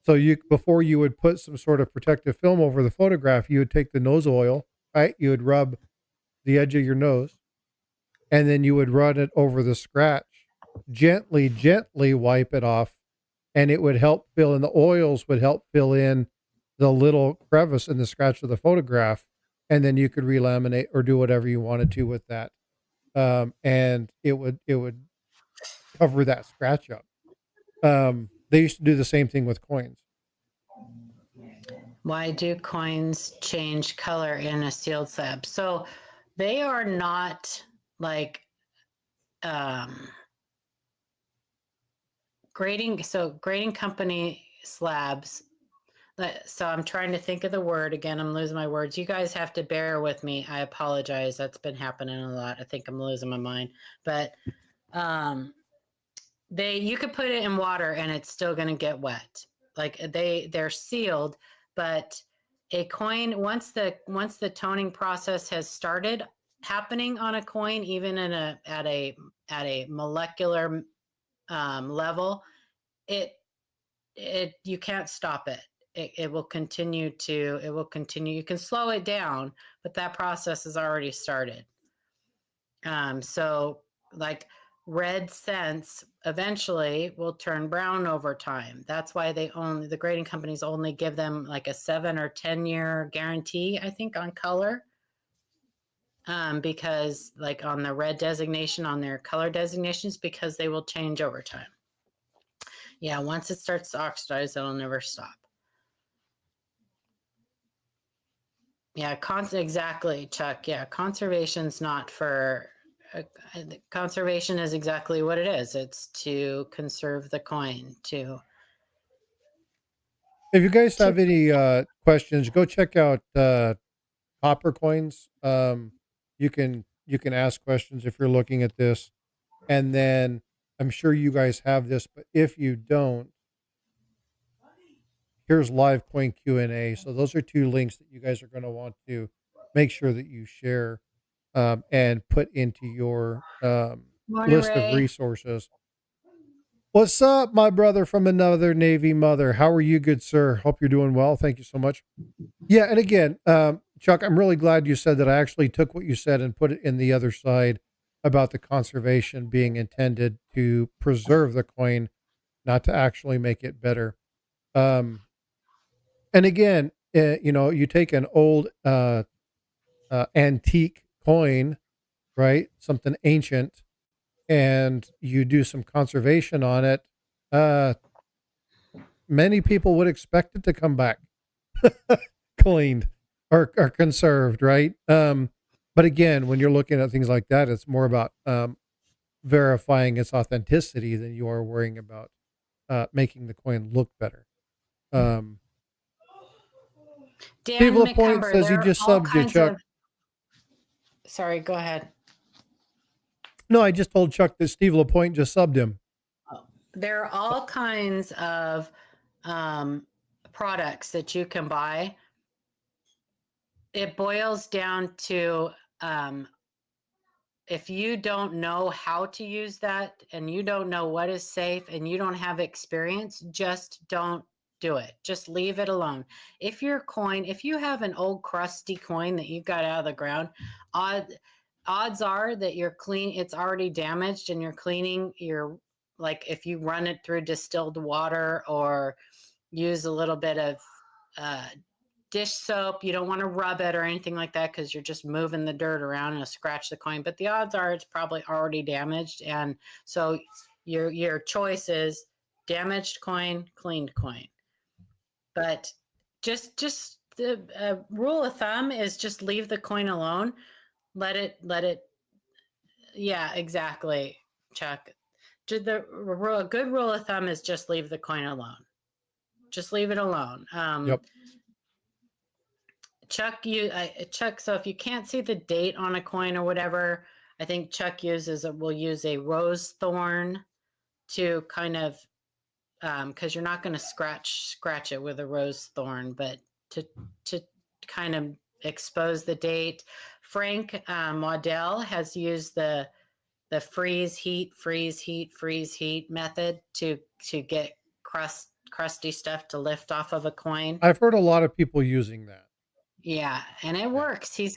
So you before you would put some sort of protective film over the photograph, you would take the nose oil, right? You would rub the edge of your nose, and then you would run it over the scratch. Gently wipe it off, and it would help fill in the oils would help fill in the little crevice in the scratch of the photograph, and then you could relaminate or do whatever you wanted to with that. And it would cover that scratch up. They used to do the same thing with coins. Why do coins change color in a sealed slab? So they are not like grading. So grading company slabs. So I'm trying to think of the word again. I'm losing my words. You guys have to bear with me. I apologize. That's been happening a lot. I think I'm losing my mind. But you could put it in water and it's still going to get wet. Like they're sealed, but a coin once the toning process has started happening on a coin, even at a molecular level, you can't stop it. It will continue. You can slow it down, but that process has already started. So like red cents eventually will turn brown over time. That's why the grading companies only give them like a 7 or 10 year guarantee, I think, on color. Because like on the red designation, on their color designations, because they will change over time. Yeah, once it starts to oxidize, it'll never stop. Yeah, exactly, Chuck. Yeah, conservation's not for conservation is exactly what it is. It's to conserve the coin. If you guys have any questions, go check out copper coins. You can ask questions if you're looking at this, and then I'm sure you guys have this, but if you don't, here's live coin Q&A. So those are two links that you guys are going to want to make sure that you share and put into your list of Ray. resources. What's up, my brother from another Navy mother? How are you, good sir? Hope you're doing well. Thank you so much. Yeah, and again, Chuck, I'm really glad you said that. I actually took what you said and put it in the other side about the conservation being intended to preserve the coin, not to actually make it better. And again, you take an old antique coin, right? Something ancient, and you do some conservation on it. Many people would expect it to come back cleaned or conserved, right? But again, when you're looking at things like that, it's more about verifying its authenticity than you are worrying about making the coin look better. Steve Dan LaPointe McCumber, says he there are just all subbed you, kinds Chuck. of. Sorry, go ahead. No, I just told Chuck that Steve LaPointe just subbed him. There are all kinds of products that you can buy. It boils down to if you don't know how to use that and you don't know what is safe and you don't have experience, just don't do it. Just leave it alone. If you have an old crusty coin that you got out of the ground, odds are that it's already damaged and you're cleaning like if you run it through distilled water or use a little bit of dish soap. You don't want to rub it or anything like that because you're just moving the dirt around and it'll scratch the coin. But the odds are it's probably already damaged. And so your choice is damaged coin, cleaned coin. But just the rule of thumb is just leave the coin alone. Let it. Yeah, exactly, Chuck. A good rule of thumb is just leave the coin alone. Just leave it alone. Yep. Chuck, Chuck. So if you can't see the date on a coin or whatever, I think Chuck will use a rose thorn to kind of, because you're not going to scratch it with a rose thorn, but to kind of expose the date. Frank Waddell has used the freeze heat method to get crusty stuff to lift off of a coin. I've heard a lot of people using that. Yeah, and it works. He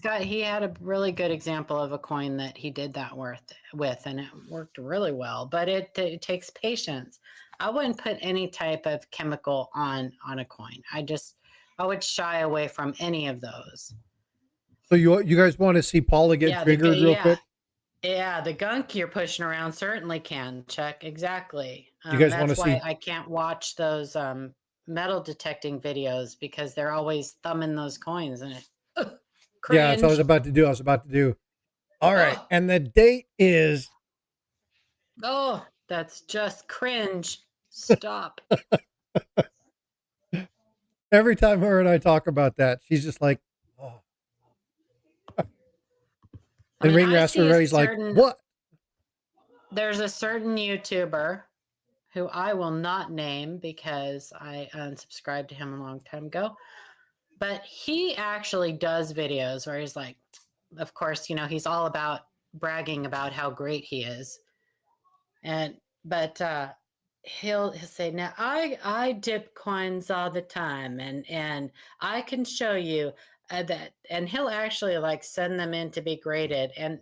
had a really good example of a coin that he did that with, and it worked really well. But it takes patience. I wouldn't put any type of chemical on a coin. I would shy away from any of those. So you guys want to see Paula get triggered real quick? Yeah, the gunk you're pushing around certainly can, Chuck. Exactly. You guys want to see? I can't watch those metal detecting videos because they're always thumbing those coins and it. Yeah, that's what I was about to do. All right, and the date is. Oh, that's just cringe. Stop. Every time her and I talk about that, she's just like, oh. And Ringmaster Ray's like, what? There's a certain YouTuber who I will not name because I unsubscribed to him a long time ago. But he actually does videos where he's like, of course, he's all about bragging about how great he is. But he'll say, now I dip coins all the time and I can show you that. And he'll actually send them in to be graded. And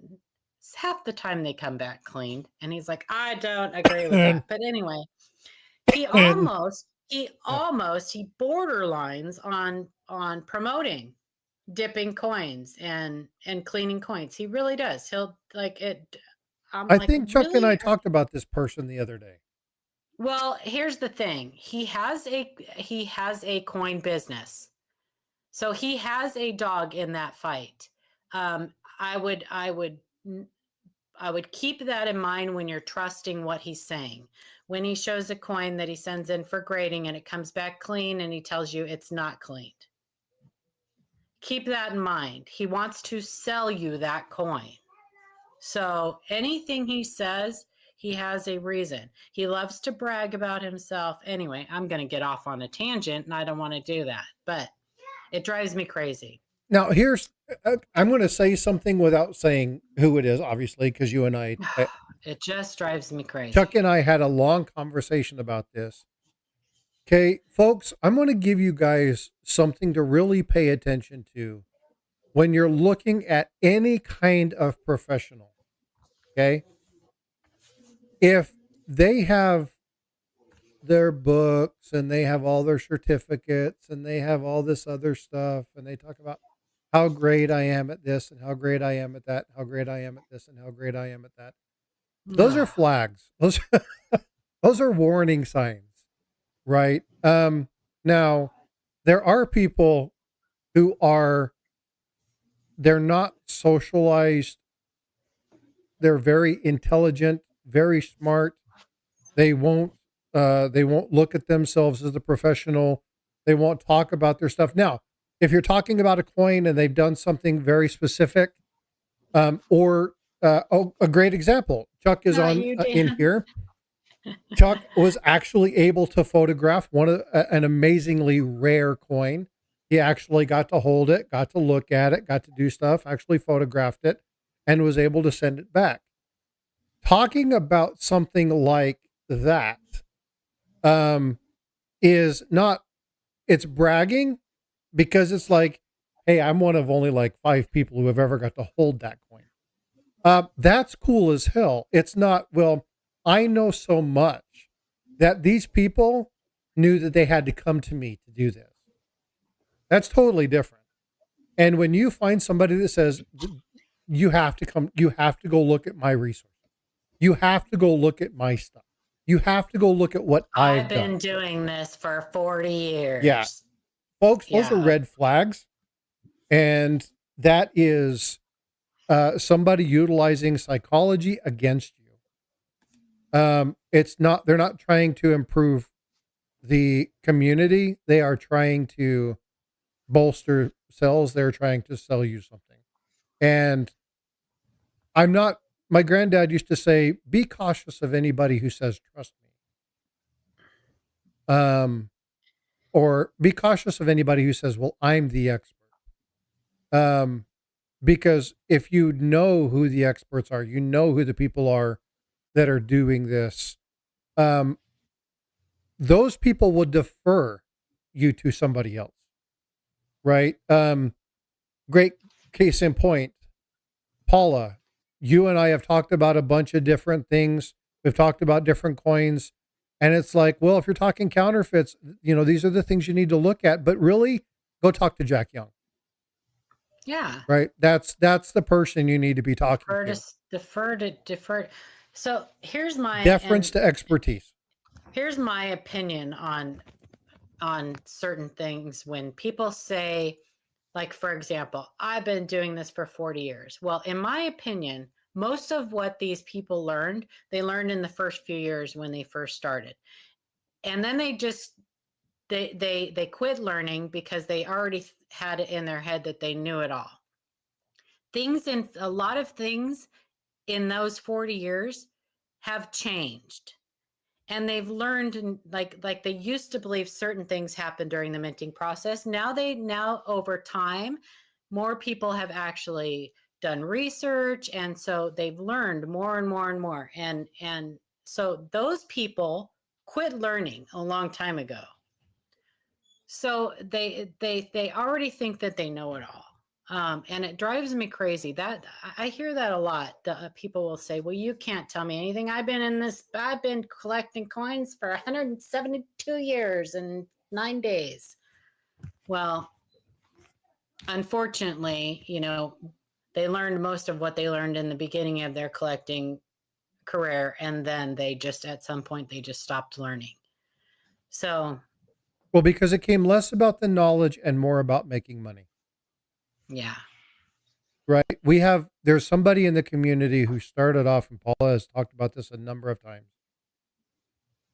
half the time they come back cleaned. And he's like, I don't agree with that. But anyway, he borderlines on promoting dipping coins and cleaning coins. He really does. He'll it. I think Chuck and I talked about this person the other day. Well, here's the thing. He has a coin business. So he has a dog in that fight. I would keep that in mind when you're trusting what he's saying. When he shows a coin that he sends in for grading and it comes back clean and he tells you it's not cleaned. Keep that in mind. He wants to sell you that coin. So anything he says, he has a reason. He loves to brag about himself. Anyway, I'm going to get off on a tangent and I don't want to do that, but it drives me crazy. Now I'm going to say something without saying who it is, obviously, because you and I. It just drives me crazy. Chuck and I had a long conversation about this. Okay, folks, I'm going to give you guys something to really pay attention to when you're looking at any kind of professional. Okay. If they have their books and they have all their certificates and they have all this other stuff and they talk about how great I am at this and how great I am at that, how great I am at this and how great I am at that. Those are flags. Those are warning signs, right? Now there are people who they're not socialized. They're very intelligent, very smart. They won't look at themselves as a professional. They won't talk about their stuff. Now, if you're talking about a coin and they've done something very specific, a great example, Chuck is in here. Chuck was actually able to photograph an amazingly rare coin. He actually got to hold it, got to look at it, got to do stuff, actually photographed it, and was able to send it back. Talking about something like that is not, it's bragging because it's like, hey, I'm one of only 5 people who have ever got to hold that coin. That's cool as hell. It's not, well, I know so much that these people knew that they had to come to me to do this. That's totally different. And when you find somebody that says, you have to go look at my resources. You have to go look at my stuff. You have to go look at what I've I've done. been doing this for 40 years. Yeah. Folks, those are Yeah. red flags. And that is somebody utilizing psychology against you. They're not trying to improve the community. They are trying to bolster sales. They're trying to sell you something. And my granddad used to say, be cautious of anybody who says, trust me. Or be cautious of anybody who says, well, I'm the expert. Because if you know who the experts are, you know who the people are that are doing this, those people will defer you to somebody else. Right. Great case in point, Paula, you and I have talked about a bunch of different things. We've talked about different coins, and it's like, well, if you're talking counterfeits, these are the things you need to look at, but really go talk to Jack Young. Yeah. Right. That's the person you need to be talking to. Defer. So here's my deference to expertise. Here's my opinion on certain things. When people say, like, for example, I've been doing this for 40 years. Well, in my opinion, most of what these people learned, they learned in the first few years when they first started. And then they just, they quit learning because they already had it in their head that they knew it all. A lot of things in those 40 years have changed. And they've learned, like they used to believe certain things happened during the minting process. Now over time, more people have actually done research, and so they've learned more and more and more. And so those people quit learning a long time ago. So they already think that they know it all. And it drives me crazy. That I hear that a lot. People will say, well, you can't tell me anything. I've been collecting coins for 172 years and 9 days. Well, unfortunately, they learned most of what they learned in the beginning of their collecting career. And then at some point, they just stopped learning. So. Well, because it came less about the knowledge and more about making money. Yeah. Right. There's somebody in the community who started off, and Paula has talked about this a number of times.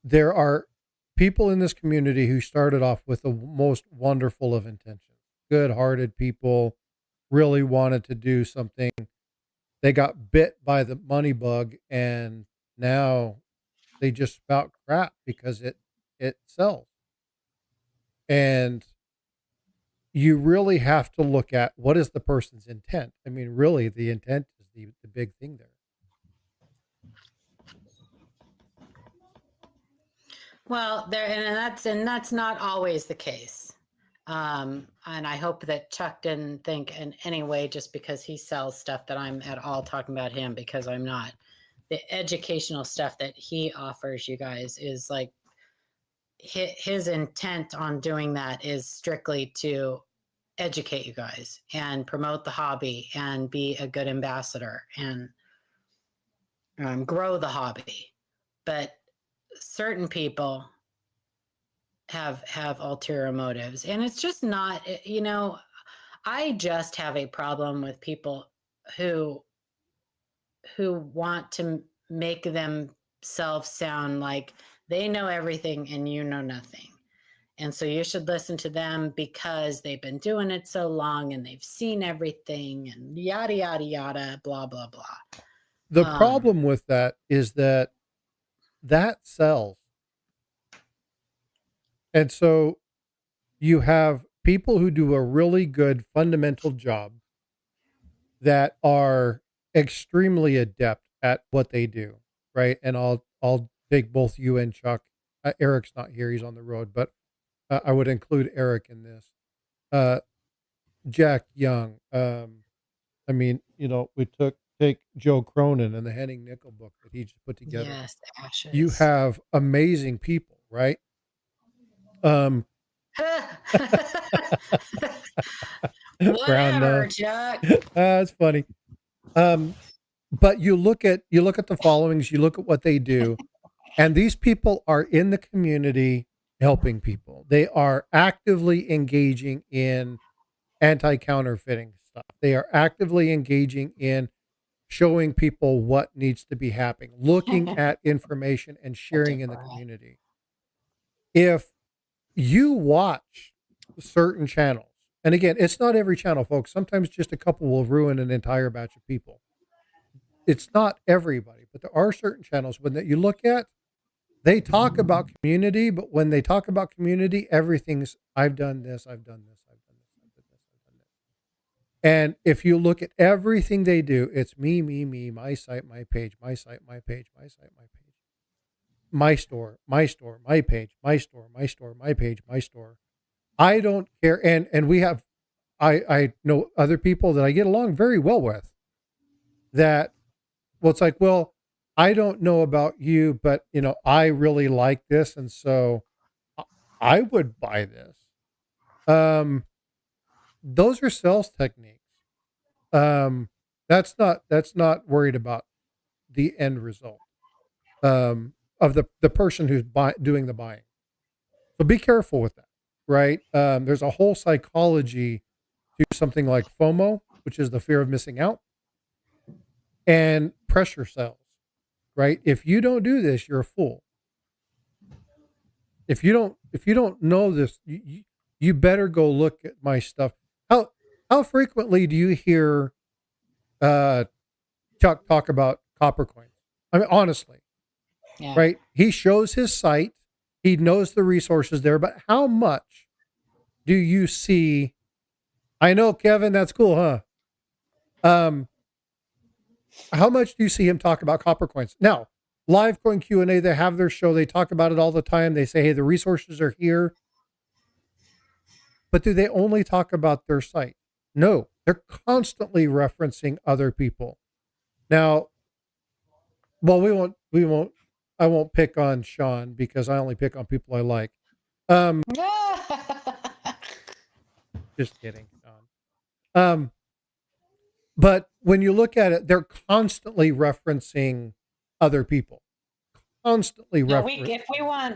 There are people in this community who started off with the most wonderful of intentions, good-hearted people, really wanted to do something. They got bit by the money bug, and now they just spout crap because it sells. And you really have to look at what is the person's intent. I mean, really, the intent is the big thing there. Well, that's not always the case. And I hope that Chuck didn't think in any way just because he sells stuff that I'm at all talking about him, because I'm not. The educational stuff that he offers you guys is like his intent on doing that is strictly to educate you guys and promote the hobby and be a good ambassador and grow the hobby. But certain people have ulterior motives, and it's just not, I just have a problem with people who want to make themselves sound like they know everything and you know nothing. And so you should listen to them because they've been doing it so long and they've seen everything and yada, yada, yada, blah, blah, blah. The problem with that is that sells. And so you have people who do a really good fundamental job that are extremely adept at what they do, right? And I'll take both you and Chuck. Eric's not here; he's on the road, but I would include Eric in this. Jack Young. I mean, we take Joe Cronin and the Henning Nickel book that he just put together. Yes, Ashes. You have amazing people, right? Brown Whatever, nose. Chuck. That's funny. But you look at the followings, you look at what they do, and these people are in the community helping people. They are actively engaging in anti-counterfeiting stuff. They are actively engaging in showing people what needs to be happening, looking at information and Such a sharing in the brat. community. If you watch certain channels, and again, it's not every channel, folks. Sometimes just a couple will ruin an entire batch of people. It's not everybody, but there are certain channels when that you look at, they talk about community, but when they talk about community, everything's I've done this, I've done this, I've done this, I've done this, I've done this. And if you look at everything they do, it's me, me, me, my site, my page, my site, my page, my site, my page, my store, my store, my page, my store, my store, my page, my store. I don't care. And we have I know other people that I get along very well with that, well, it's like, well, I don't know about you, but I really like this. And so I I would buy this. Um, those are sales techniques. Um, that's not worried about the end result, of the person who's doing the buying. So be careful with that, right? There's a whole psychology to something like FOMO, which is the fear of missing out, and pressure sales, right? If you don't do this, you're a fool. If you don't know this, you better go look at my stuff. How frequently do you hear uh, Chuck talk about copper coins? I mean, honestly, Yeah. right? He shows his site. He knows the resources there, but how much do you see? I know, Kevin, that's cool, huh? Um, how much do you see him talk about copper coins? Now, live coin Q&A, they have their show. They talk about it all the time. They say, hey, the resources are here. But do they only talk about their site? No, they're constantly referencing other people. Now, well, I won't pick on Sean because I only pick on people I like. Um, just kidding, Sean. But when you look at it, they're constantly referencing other people. Constantly No, referencing.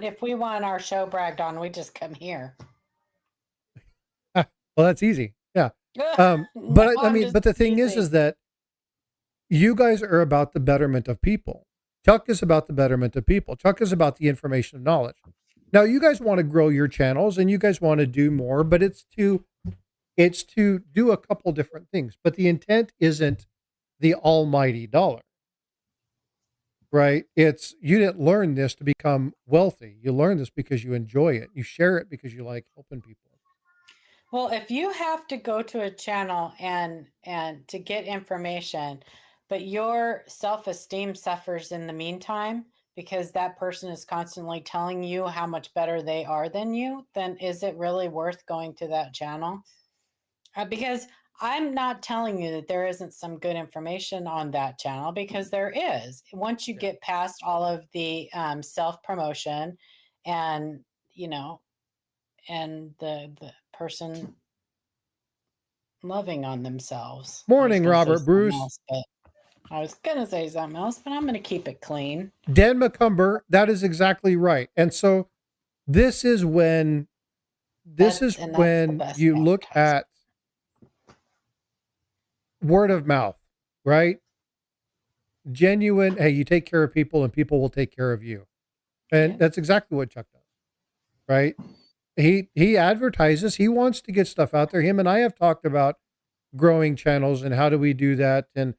if we want our show bragged on, we just come here. Well, that's easy. Yeah. No, But I I'm mean, just but the thing is teasing. that you guys are about the betterment of people. Chuck is about the betterment of people. Chuck is about the information and knowledge. Now, you guys want to grow your channels and you guys want to do more, but it's to do a couple different things. But the intent isn't the almighty dollar, right? It's you didn't learn this to become wealthy. You learn this because you enjoy it. You share it because you like helping people. Well, if you have to go to a channel and to get information, but your self-esteem suffers in the meantime because that person is constantly telling you how much better they are than you, then is it really worth going to that channel? Because I'm not telling you that there isn't some good information on that channel, because there is. Once you Yeah. get past all of the self-promotion and, and the person loving on themselves. Morning, Robert Bruce. I was going to say something else, but I'm going to keep it clean. Dan McCumber, that is exactly right. And so this is when you look at word of mouth, right? Genuine, hey, you take care of people and people will take care of you. And that's exactly what Chuck does, right? He advertises, he wants to get stuff out there. Him and I have talked about growing channels and how do we do that, and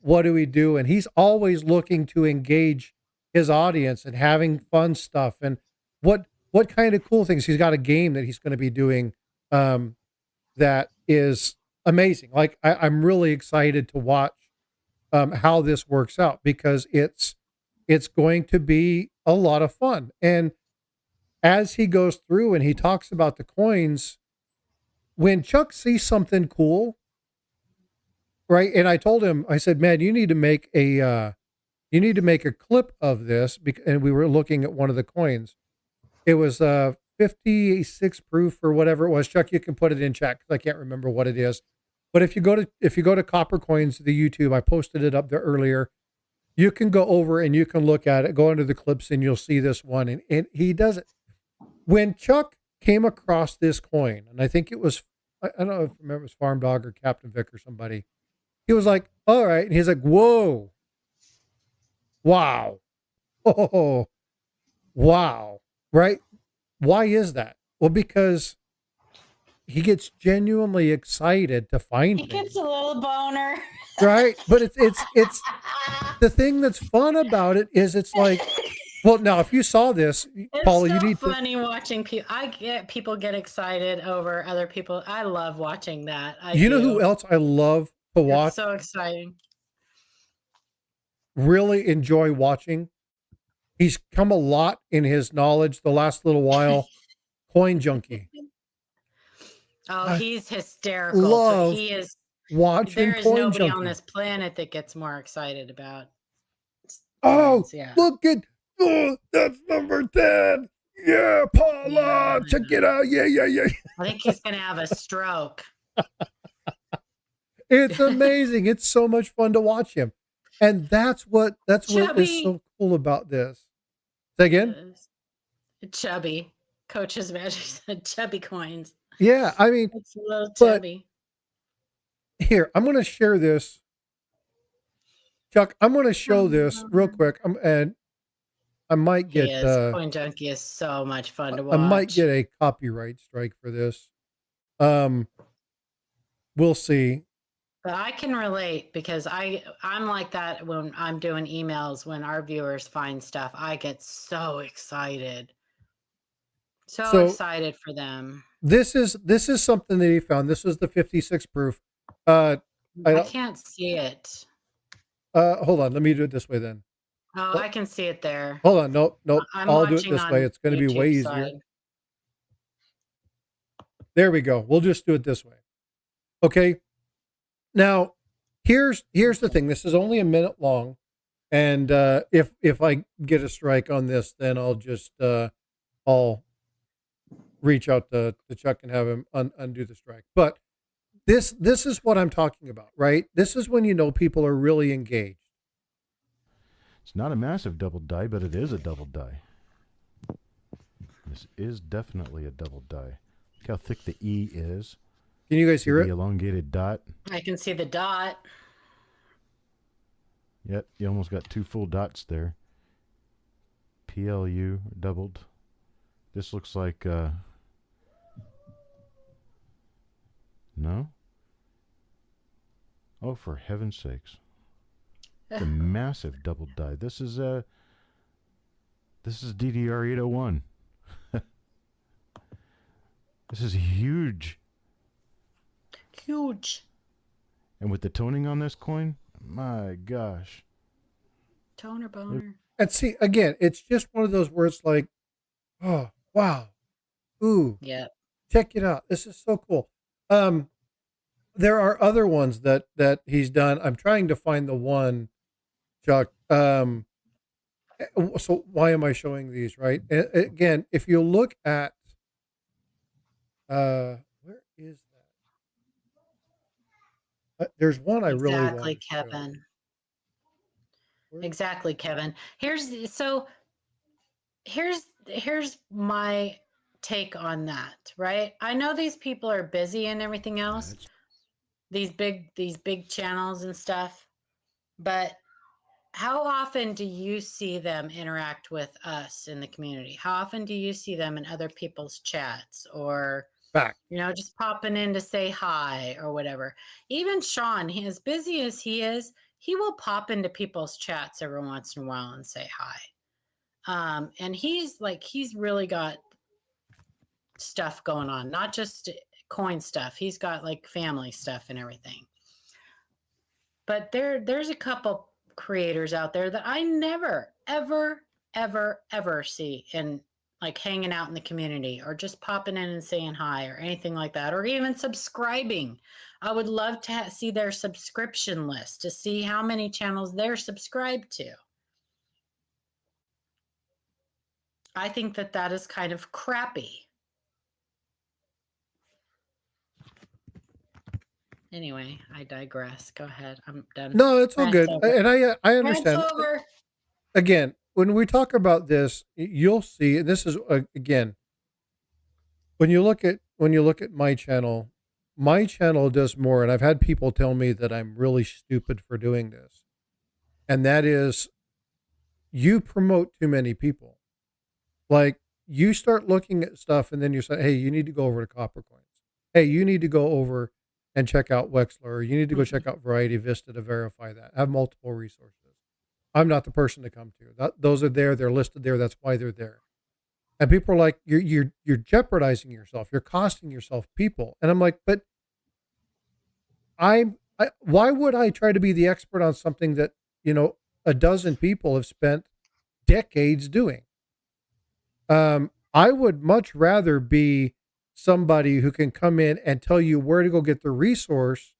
what do we do, and he's always looking to engage his audience and having fun stuff, and what kind of cool things. He's got a game that he's going to be doing that is amazing. Like I'm really excited to watch how this works out, because it's going to be a lot of fun. And as he goes through and he talks about the coins, when Chuck sees something cool, right? And I told him, I said, man, you need to make a clip of this. And we were looking at one of the coins. It was 56 proof or whatever it was. Chuck, you can put it in chat because I can't remember what it is. But if you go to Copper Coins, the YouTube, I posted it up there earlier. You can go over and you can look at it, go into the clips, and you'll see this one. And he does it. When Chuck came across this coin, and I think it was, I don't know if I remember it was Farm Dog or Captain Vic or somebody, he was like, all right. And he's like, whoa, wow, oh, wow, right? Why is that? Well, because he gets genuinely excited to find He things, gets a little boner. right? But it's the thing that's fun about it is it's like, well, now if you saw this, It's Paula, so you need to. funny watching people. I get people get excited over other people. I love watching that. I You know do. who else I love to watch? It's so exciting. Really enjoy watching. He's come a lot in his knowledge the last little while. Coin Junkie. Oh, I he's hysterical. love He is. watching There is Coin nobody on Junkie. this planet that gets more excited about Oh, coins. Yeah. look at, oh, that's number 10. Yeah, Paula, Yeah. check it out. Yeah, yeah, yeah. I think he's gonna have a stroke. It's amazing. It's so much fun to watch him. And that's what is Chubby. so cool about this. Say again? Chubby. Coach's Magic said chubby coins. Yeah, I mean, It's a little but chubby. here, I'm going to share this. Chuck, I'm going to show this real quick. And I might He get is. Coin Junkie is so much fun to watch. I might get a copyright strike for this. We'll see. But I can relate because I'm like that when I'm doing emails when our viewers find stuff. I get so excited. So excited for them. This is something that he found. This is the 56 proof. I can't see it. Hold on, let me do it this way then. Oh, I can see it there. Hold on, nope. I'll do it watching this on way. It's going to be YouTube way easier. side. There we go. We'll just do it this way. Okay. Now, here's the thing. This is only a minute long, and if I get a strike on this, then I'll just I'll reach out to Chuck and have him undo the strike. But this is what I'm talking about, right? This is when you know people are really engaged. It's not a massive double die, but it is a double die. This is definitely a double die. Look how thick the E is. Can you guys hear The it? elongated dot. I can see the dot. Yep, you almost got two full dots there. PLU doubled. This looks like no. Oh, for heaven's sakes! The massive double die. This is DDR 801. This is huge. Huge. And with the toning on this coin, my gosh. Toner boner. And see, again, it's just one of those words like, oh, wow. Ooh. Yeah. Check it out. This is so cool. There are other ones that he's done. I'm trying to find the one, Chuck. So why am I showing these, right? Again, if you look at where is that? There's one I really want. Exactly, Kevin. Exactly, Kevin. Here's my take on that, right? I know these people are busy and everything else. These big channels and stuff. But how often do you see them interact with us in the community? How often do you see them in other people's chats or just popping in to say hi or whatever? Even Sean, as busy as he is, he will pop into people's chats every once in a while and say hi. And he's really got stuff going on, not just coin stuff. He's got like family stuff and everything. But there's a couple creators out there that I never, ever, ever, ever see in like hanging out in the community or just popping in and saying hi or anything like that, or even subscribing. I would love to see their subscription list to see how many channels they're subscribed to. I think that is kind of crappy. Anyway, I digress. Go ahead. I'm done. No, it's all Rant's good. over. And I Rant's understand. over. Again, when we talk about this, you'll see, and this is again, when you look at my channel does more, and I've had people tell me that I'm really stupid for doing this. And that is, you promote too many people. Like, you start looking at stuff and then you say, hey, you need to go over to Copper Coins. Hey, you need to go over and check out Wexler, or you need to go check out Variety Vista to verify that. Have multiple resources. I'm not the person to come to. Those are there. They're listed there. That's why they're there. And people are like, you're jeopardizing yourself. You're costing yourself people. And I'm like, but why would I try to be the expert on something that, a dozen people have spent decades doing? I would much rather be somebody who can come in and tell you where to go get the resource,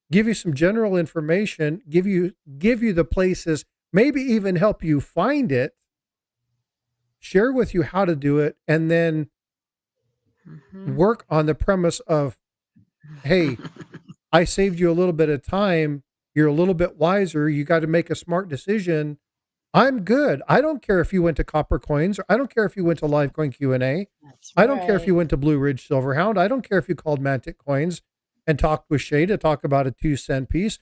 give you some general information, give you the places, maybe even help you find it, share with you how to do it, and then work on the premise of, hey, I saved you a little bit of time. You're a little bit wiser. You got to make a smart decision. I'm good. I don't care if you went to Copper Coins, or I don't care if you went to Livecoin Q&A. I don't care if you went to Blue Ridge Silverhound. I don't care if you called Mantic Coins and talked with Shay to talk about a 2-cent piece.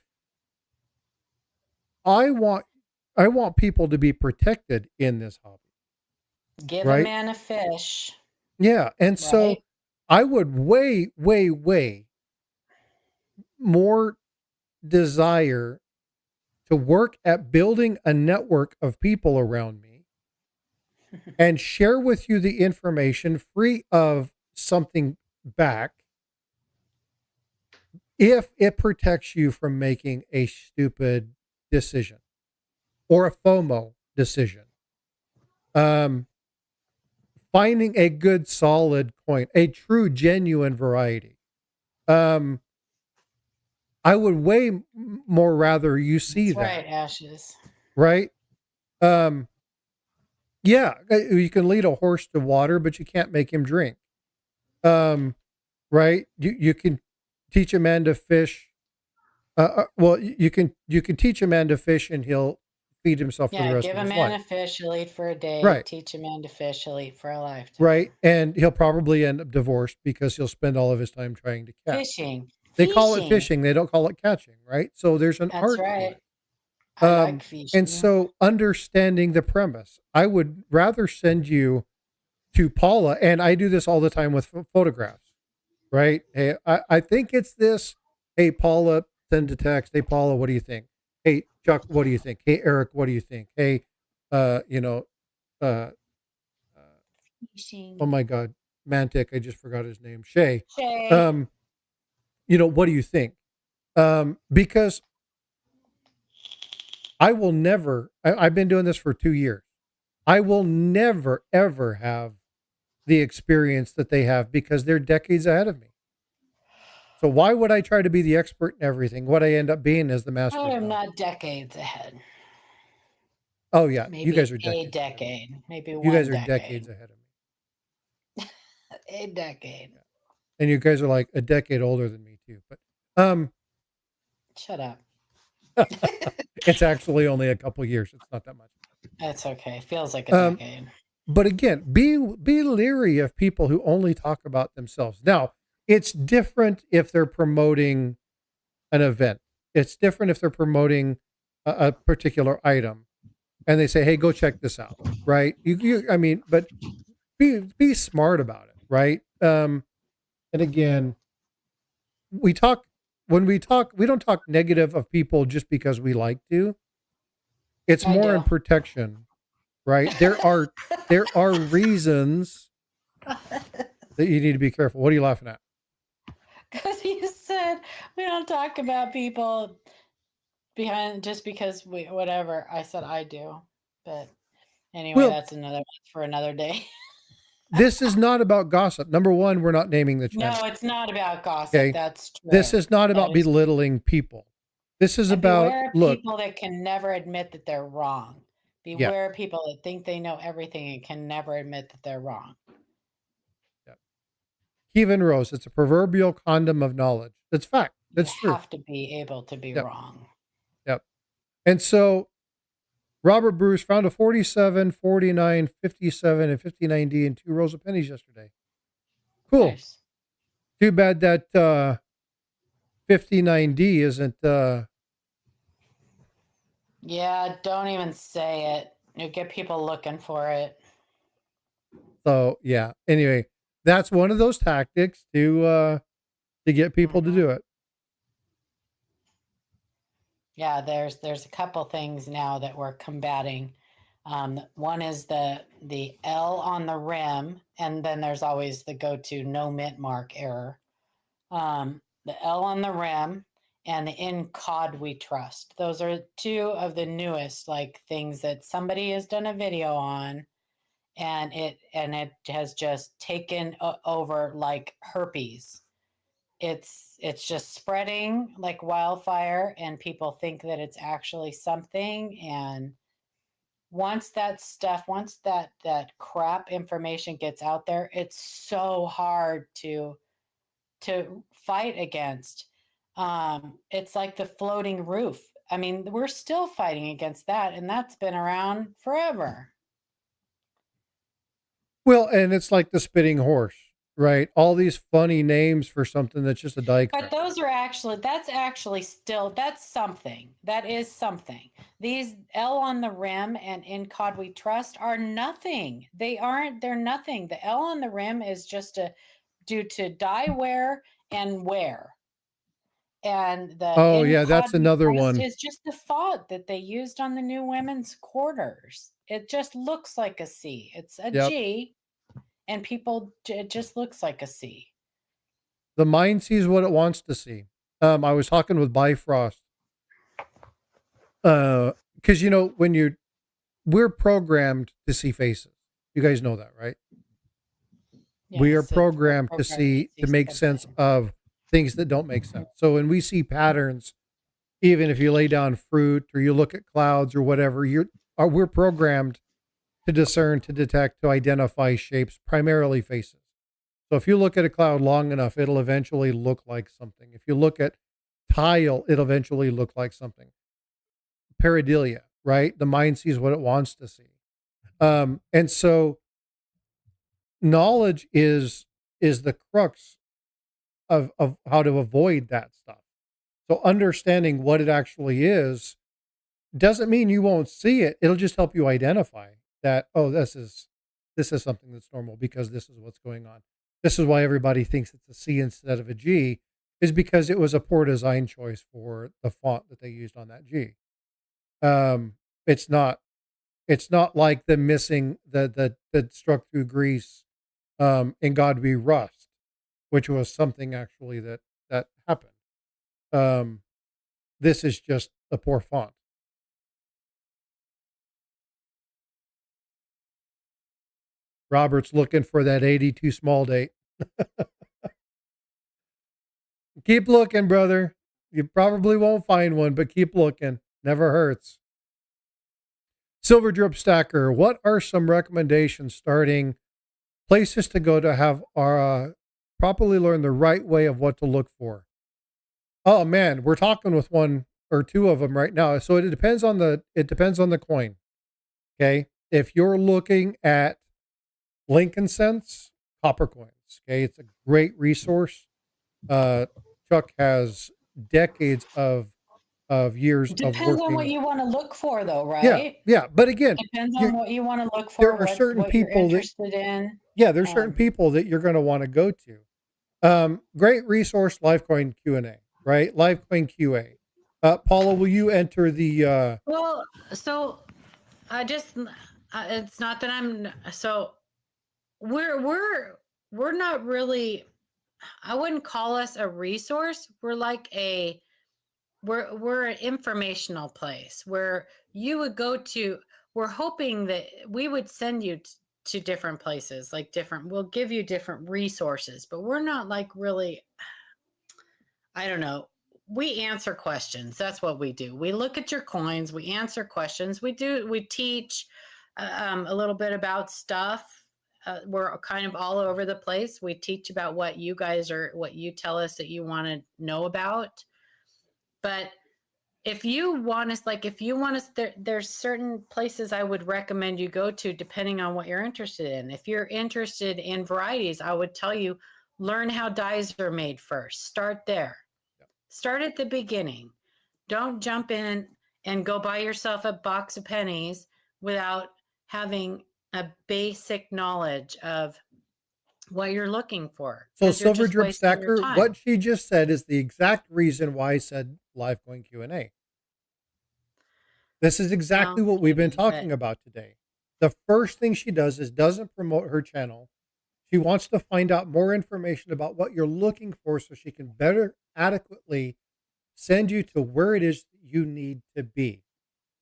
I want people to be protected in this hobby. Give a man a fish. Yeah. And so I would way, way, way more desire to work at building a network of people around me and share with you the information free of something back if it protects you from making a stupid decision or a FOMO decision. Finding a good, solid coin, a true, genuine variety. I would way more rather you see that. Right, Ashes. Right? Yeah, you can lead a horse to water, but you can't make him drink. Right? You can teach a man to fish. Well, you can teach a man to fish and he'll feed himself for the rest of his life. Give a man a fish, he'll eat for a day. Right. Teach a man to fish, he'll eat for a lifetime. Right. And he'll probably end up divorced because he'll spend all of his time trying to catch. Fishing. They call it fishing. They don't call it catching, right? So there's an art to it. I like fishing. And so understanding the premise, I would rather send you to Paula, and I do this all the time with photographs, right? Hey, I think it's this. Hey, Paula, send a text. Hey, Paula, what do you think? Hey, Chuck, what do you think? Hey, Eric, what do you think? Hey, oh my God, Mantic, I just forgot his name. Shay. What do you think? Because I will never, I've been doing this for 2 years. I will never, ever have the experience that they have because they're decades ahead of me. So why would I try to be the expert in everything? What I end up being is the master. I am not decades ahead. Oh yeah. Maybe you guys are a decade. Maybe you guys are decades ahead of me. A decade. Yeah. And you guys are like a decade older than me too. But shut up. It's actually only a couple years. It's not that much. That's okay. Feels like a decade. But again, be leery of people who only talk about themselves. Now, it's different if they're promoting an event. It's different if they're promoting a particular item, and they say, "Hey, go check this out." Right? But be smart about it, right? And again, we don't talk negative of people just because we like to. It's more in protection, right? There are reasons that you need to be careful. What are you laughing at? Because you said we don't talk about people behind just because whatever. I said I do, but anyway, that's for another day. This is not about gossip. Number one, we're not naming the channel. No, it's not about gossip. Okay? That's true. This is not about belittling people. This is about people that can never admit that they're wrong. Beware people that think they know everything and can never admit that they're wrong. Yeah. Kevin Rose, it's a proverbial condom of knowledge. That's fact. That's true. have to be able to be Yep. wrong. Yep. And so Robert Bruce found a 47, 49, 57, and 59D and 2 rows of pennies yesterday. Cool. Nice. Too bad that 59D isn't Yeah, don't even say it. You get people looking for it. so yeah. Anyway, that's one of those tactics to get people to do it. Yeah, there's a couple things now that we're combating. One is the L on the rim, and then there's always the go-to no mint mark error. The L on the rim and the in cod we trust. Those are two of the newest like things that somebody has done a video on, and it has just taken over like herpes. It's just spreading like wildfire, and people think that it's actually something. And once that crap information gets out there, it's so hard to fight against. It's like the floating roof. I mean, we're still fighting against that, and that's been around forever. Well, and it's like the spitting horse, right? All these funny names for something that's just a die But cut. that's actually still, that's something. That is something. These L on the rim and in cod we trust are nothing. They're nothing. The L on the rim is just due to die wear and wear. And the Oh yeah, that's another one. is just the font that they used on the new women's quarters. It just looks like a C. It's a G, and it just looks like a C. The mind sees what it wants to see. I was talking with Bifrost. Because we're programmed to see faces. You guys know that, right? Yes, we are programmed to make sense of things that don't make sense. So when we see patterns, even if you lay down fruit or you look at clouds or whatever, we're programmed to discern, to detect, to identify shapes, primarily faces. So if you look at a cloud long enough, it'll eventually look like something. If you look at tile, it'll eventually look like something. Pareidolia, right? The mind sees what it wants to see. And so knowledge is the crux of how to avoid that stuff. So understanding what it actually is doesn't mean you won't see it. It'll just help you identify that, oh, this is something that's normal because this is what's going on. This is why everybody thinks it's a C instead of a G, is because it was a poor design choice for the font that they used on that G. It's not like the missing that struck through Greece in God Be Rust, which was something actually that happened. This is just a poor font. Robert's looking for that 82 small date. Keep looking, brother. You probably won't find one, but keep looking. Never hurts. Silver Drip Stacker, what are some recommendations starting places to go to have properly learn the right way of what to look for? Oh man, we're talking with one or two of them right now. So it depends on the coin. Okay. If you're looking at Lincoln cents, copper coins. Okay. It's a great resource. Chuck has decades of years of working. Depends on what you want to look for though, right? Yeah. But again, depends on what you want to look for. There are certain people you're interested in. Yeah, there's certain people that you're going to want to go to. Great resource, Livecoin Q&A, right? Livecoin QA. Paula, will you enter the? Well, so I just it's not that I'm so we're not really. I wouldn't call us a resource. We're like we're an informational place where you would go to. We're hoping that we would send you to different places, like we'll give you different resources, but we're not like really, I don't know. We answer questions. That's what we do. We look at your coins. We answer questions. We teach a little bit about stuff. we're kind of all over the place. We teach about what you guys are, what you tell us that you want to know about. But if you want us, like if you want us, there's certain places I would recommend you go to depending on what you're interested in. If you're interested in varieties, I would tell you learn how dyes are made first. Start there. Start at the beginning. Don't jump in and go buy yourself a box of pennies without having a basic knowledge of what you're looking for. So 'Cause you're Silver just Drip wasting your Stacker, time. what she just said is the exact reason why I said live coin Q&A. This is exactly Well, what we've been maybe, talking but about today. The first thing she does is doesn't promote her channel. She wants to find out more information about what you're looking for so she can better adequately send you to where it is you need to be.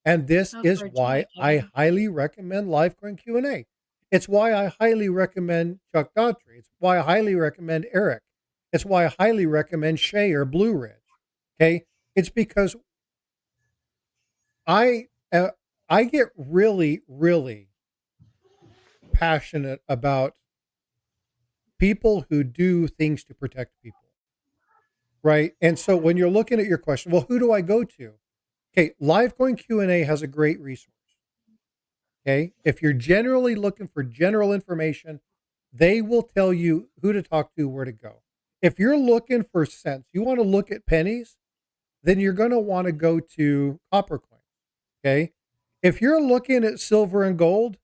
And this oh, is for why Jamaica. I highly recommend Livecoin Q&A. It's why I highly recommend Chuck Daughtry. It's why I highly recommend Eric. It's why I highly recommend Shay or Blue Ridge. Okay? It's because I uh, I get really, really passionate about people who do things to protect people. Right? And so when you're looking at your question, well, who do I go to? Okay, Livecoin Q&A has a great resource. Okay. If you're generally looking for general information, they will tell you who to talk to, where to go. If you're looking for cents, you want to look at pennies, then you're going to want to go to Copper Coin. Okay. If you're looking at silver and gold,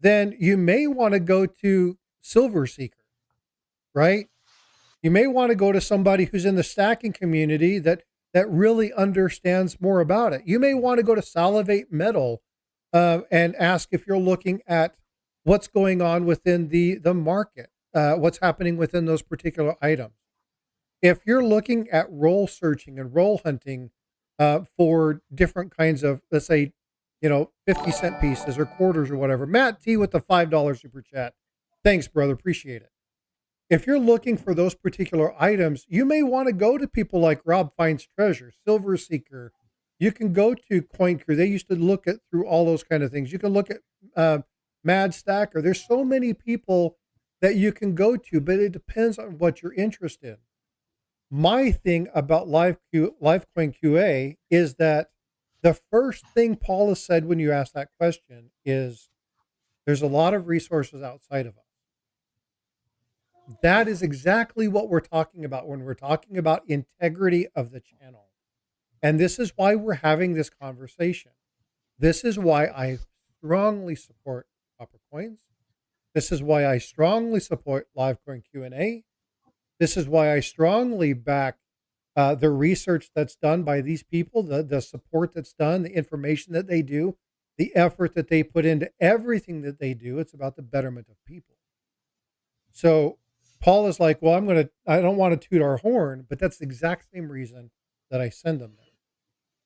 then you may want to go to Silver Seeker, right? You may want to go to somebody who's in the stacking community that really understands more about it. You may want to go to Salivate Metal and ask if you're looking at what's going on within the market, what's happening within those particular items. If you're looking at roll searching and roll hunting for different kinds of, let's say, 50-cent pieces or quarters or whatever. Matt T with the $5 super chat. Thanks, brother. Appreciate it. If you're looking for those particular items, you may want to go to people like Rob Finds Treasure, Silver Seeker. You can go to Coin Crew. They used to look at through all those kind of things. You can look at Mad Stacker. There's so many people that you can go to, but it depends on what you're interested in. My thing about Livecoin QA is that the first thing Paula said when you asked that question is there's a lot of resources outside of us. That is exactly what we're talking about when we're talking about integrity of the channel. And this is why we're having this conversation. This is why I strongly support Copper Coins. This is why I strongly support Livecoin Q&A. This is why I strongly back the research that's done by these people, the support that's done, the information that they do, the effort that they put into everything that they do. It's about the betterment of people. So Paul is like, well, I don't want to toot our horn, but that's the exact same reason that I send them there.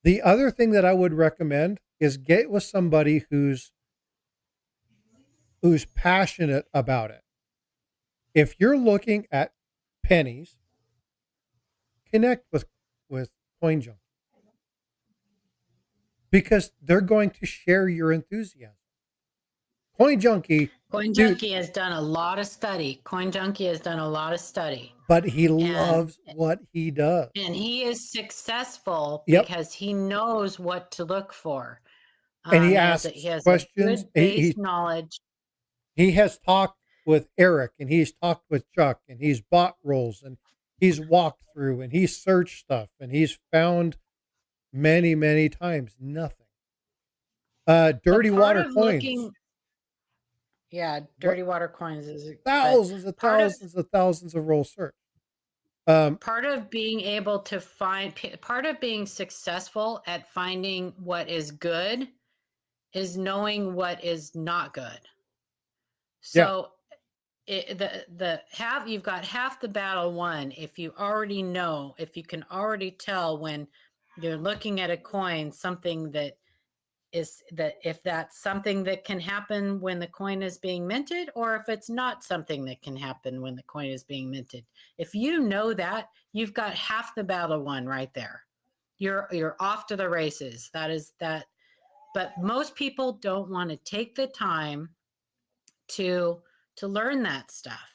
The other thing that I would recommend is get with somebody who's passionate about it. If you're looking at pennies, connect with CoinJunkie because they're going to share your enthusiasm. CoinJunkie has done a lot of study. CoinJunkie has done a lot of study. But he loves what he does. And he is successful Yep. because he knows what to look for. And he asks questions. He knowledge. He has talked with Eric and he's talked with Chuck and he's bought rolls and he's walked through and he's searched stuff and he's found many, many times nothing. Dirty water coins. Dirty water coins is thousands of roll search. Part of being able to find, part of being successful at finding what is good is knowing what is not good. So you've got half the battle won if you already know, if you can already tell when you're looking at a coin, something that is that if that's something that can happen when the coin is being minted, or if it's not something that can happen when the coin is being minted. If you know that, you've got half the battle won right there. You're off to the races. That is that. But most people don't want to take the time to to learn that stuff.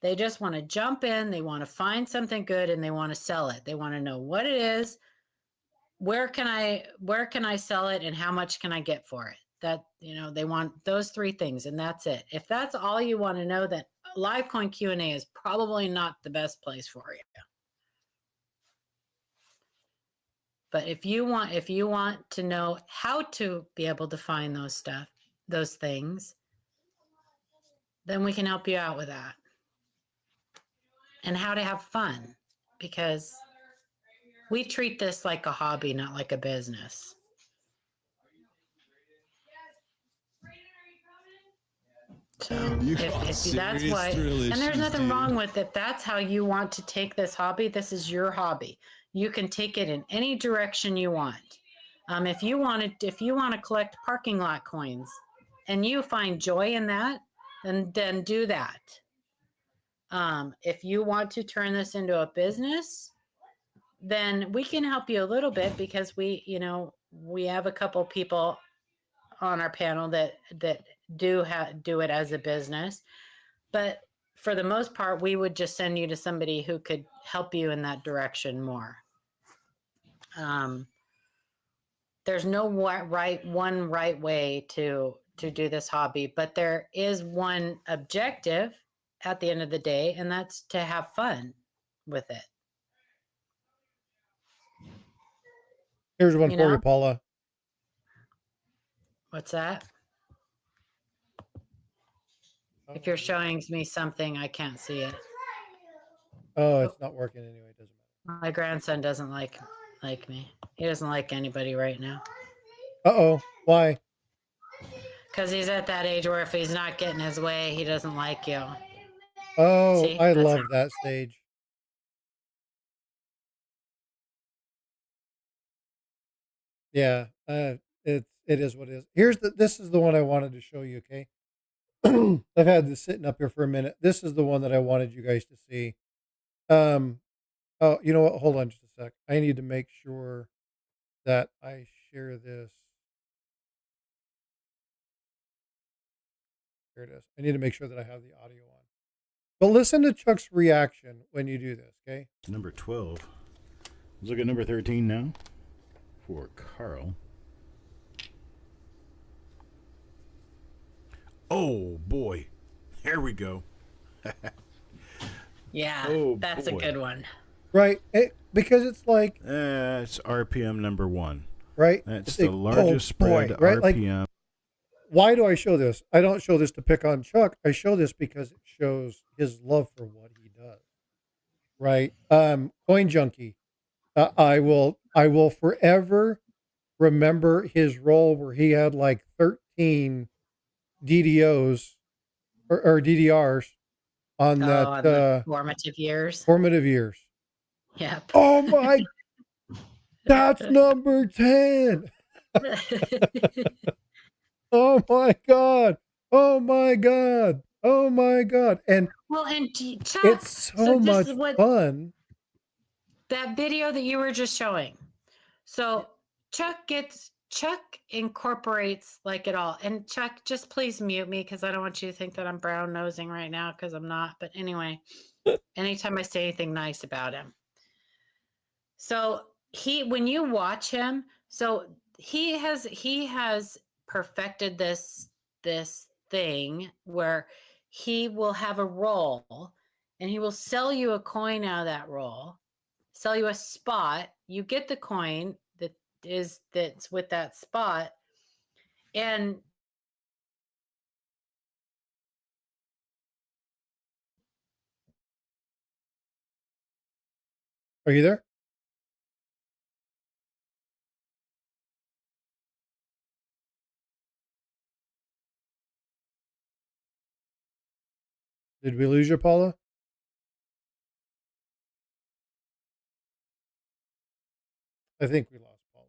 They just want to jump in, they want to find something good, and they want to sell it. They want to know what it is, where can I sell it, and how much can I get for it? That, they want those three things, and that's it. If that's all you want to know, then LiveCoin Q&A is probably not the best place for you. But if you want to know how to be able to find those things, then we can help you out with that. And how to have fun, because we treat this like a hobby, not like a business. So if that's why, and there's nothing wrong with it. That's how you want to take this hobby. This is your hobby. You can take it in any direction you want. If you want to collect parking lot coins, and you find joy in that, then do that. If you want to turn this into a business, then we can help you a little bit, because we have a couple people on our panel that do it as a business. But for the most part, we would just send you to somebody who could help you in that direction more. There's no one right way to do this hobby, but there is one objective at the end of the day, and that's to have fun with it. Here's one for you, Paula. What's that? If you're showing me something, I can't see it. Oh, it's not working anyway. It doesn't matter. My grandson doesn't like me. He doesn't like anybody right now. Uh-oh. Why? Because he's at that age where if he's not getting his way, he doesn't like you. Oh, See, I love that stage. Yeah, it is what it is. This is the one I wanted to show you, okay? I've had this sitting up here for a minute. This is the one that I wanted you guys to see. Oh, you know what? Hold on just a sec. I need to make sure that I share this. Here it is. I need to make sure that I have the audio on. But listen to Chuck's reaction when you do this, okay? Number 12. Let's look at number 13 now for Carl. Oh, boy. Here we go. Yeah, that's boy. a good one. Right? Because it's like... it's RPM number 1. Right? That's the largest spread right? RPM. Like, why do I show this? I don't show this to pick on Chuck. I show this because it shows his love for what he does. Right? Coin Junkie. I will forever remember his role where he had like 13 DDOs or DDRs on on the formative years. Formative years. Yep. Oh my, that's number 10. Oh my God. Oh my God. Oh my God. And Chuck, it's so much fun. That video that you were just showing. So Chuck incorporates like it all. And Chuck, just please mute me, because I don't want you to think that I'm brown nosing right now, because I'm not. But anyway, anytime I say anything nice about him. So when you watch him, so he has perfected this thing where he will have a roll, and he will sell you a coin out of that roll, sell you a spot. You get the coin that's with that spot, and Are you there? Did we lose you, Paula? I think we lost Paula.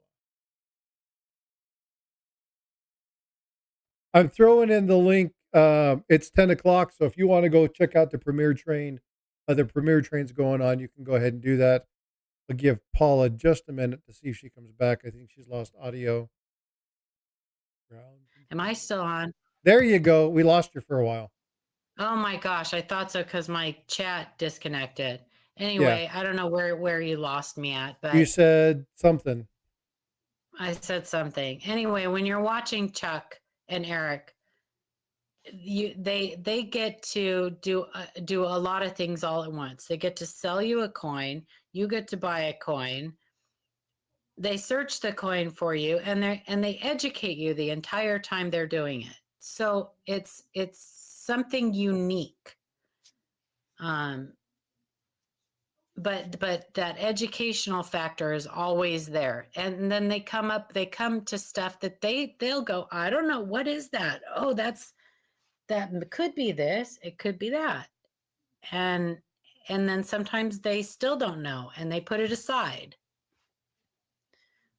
I'm throwing in the link. It's 10 o'clock. So if you want to go check out the premiere train, the premiere train's going on, you can go ahead and do that. I'll give Paula just a minute to see if she comes back. I think she's lost audio. Am I still on? There you go. We lost you for a while. Oh my gosh, I thought so because my chat disconnected. Yeah. Anyway, I don't know where you lost me at, You but said something. I said something. Anyway, when you're watching Chuck and Eric, they get to do a lot of things all at once. They get to sell you a coin, you get to buy a coin. They search the coin for you, and they educate you the entire time they're doing it. So it's something unique. But that educational factor is always there, and then they come to stuff that they'll go, I don't know, what is that? Oh, that could be this, it could be that. And then sometimes they still don't know and they put it aside.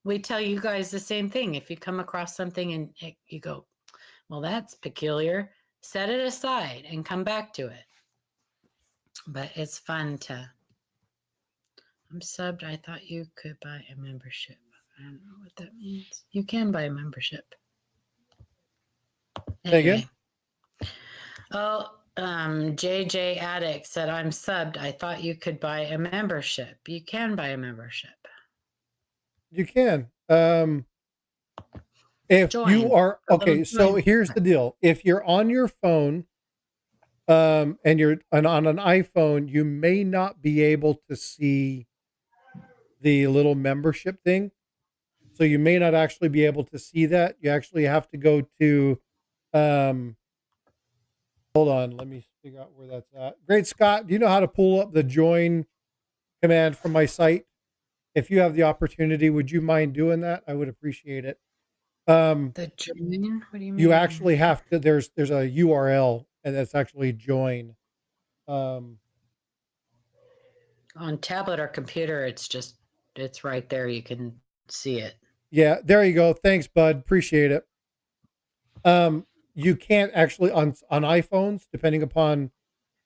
We tell you guys the same thing. If you come across something and you go, well, that's peculiar, set it aside and come back to it. But it's fun to. I'm subbed. I thought you could buy a membership. I don't know what that means. You can buy a membership. Anyway. Oh, JJ Addict said, I'm subbed. I thought you could buy a membership. You can buy a membership. You can. If Join. you are okay, so here's the deal. If you're on your phone, and you're on an iPhone, you may not be able to see the little membership thing. So you may not actually be able to see that. You actually have to go to, hold on, let me figure out where that's at. Great Scott, do you know how to pull up the join command from my site? If you have the opportunity, would you mind doing that? I would appreciate it. The join? What do you mean? You actually have to, there's a URL and that's actually join. On tablet or computer, it's right there. You can see it. Yeah, there you go. Thanks, bud. Appreciate it. You can't actually on iPhones, depending upon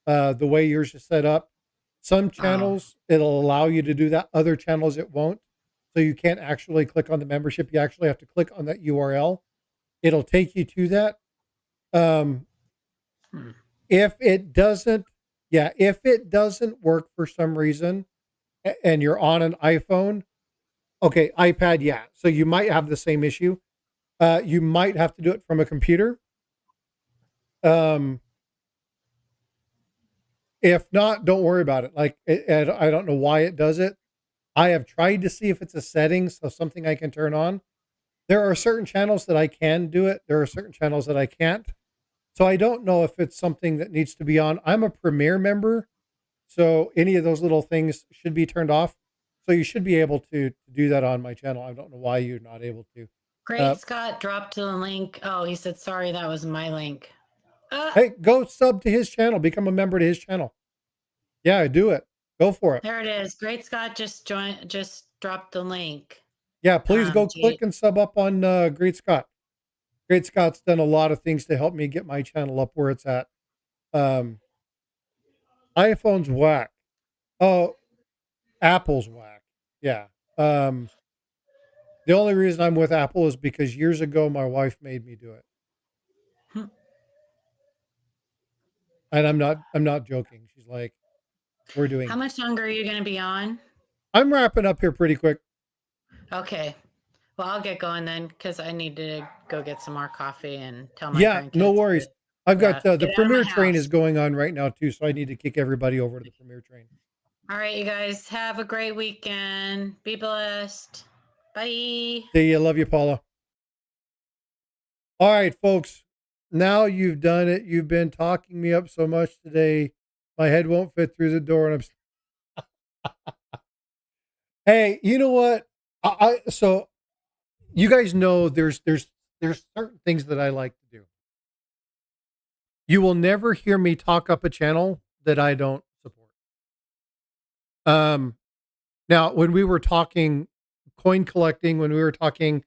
the way yours is set up. Some channels it'll allow you to do that. Other channels it won't. So you can't actually click on the membership. You actually have to click on that URL. It'll take you to that. If it doesn't work for some reason, and you're on an iPhone, okay, iPad, yeah. So you might have the same issue. You might have to do it from a computer. If not, don't worry about it. Like, I don't know why it does it. I have tried to see if it's a setting, so something I can turn on. There are certain channels that I can do it. There are certain channels that I can't. So I don't know if it's something that needs to be on. I'm a Premier member, so any of those little things should be turned off. So you should be able to do that on my channel. I don't know why you're not able to. Great Scott dropped the link. Oh, he said, sorry, that was my link. Hey, go sub to his channel. Become a member to his channel. Yeah, do it. Go for it. There it is. Great Scott just dropped the link. Yeah, please go click and sub up on Great Scott. Great Scott's done a lot of things to help me get my channel up where it's at. iPhone's whack. Oh, Apple's whack. Yeah. The only reason I'm with Apple is because years ago my wife made me do it. And I'm not joking. She's like, we're doing. How much longer are you going to be on? I'm wrapping up here pretty quick. Okay. Well, I'll get going then because I need to go get some more coffee and tell my grandkids. No worries. I've got the Premier train is going on right now too, so I need to kick everybody over to the Premier train. All right, you guys have a great weekend. Be blessed. Bye. See you. Love you, Paula. All right, folks. Now you've done it. You've been talking me up so much today. My head won't fit through the door, and I'm. Hey, you know what? So you guys know there's certain things that I like to do. You will never hear me talk up a channel that I don't support. Now when we were talking coin collecting, when we were talking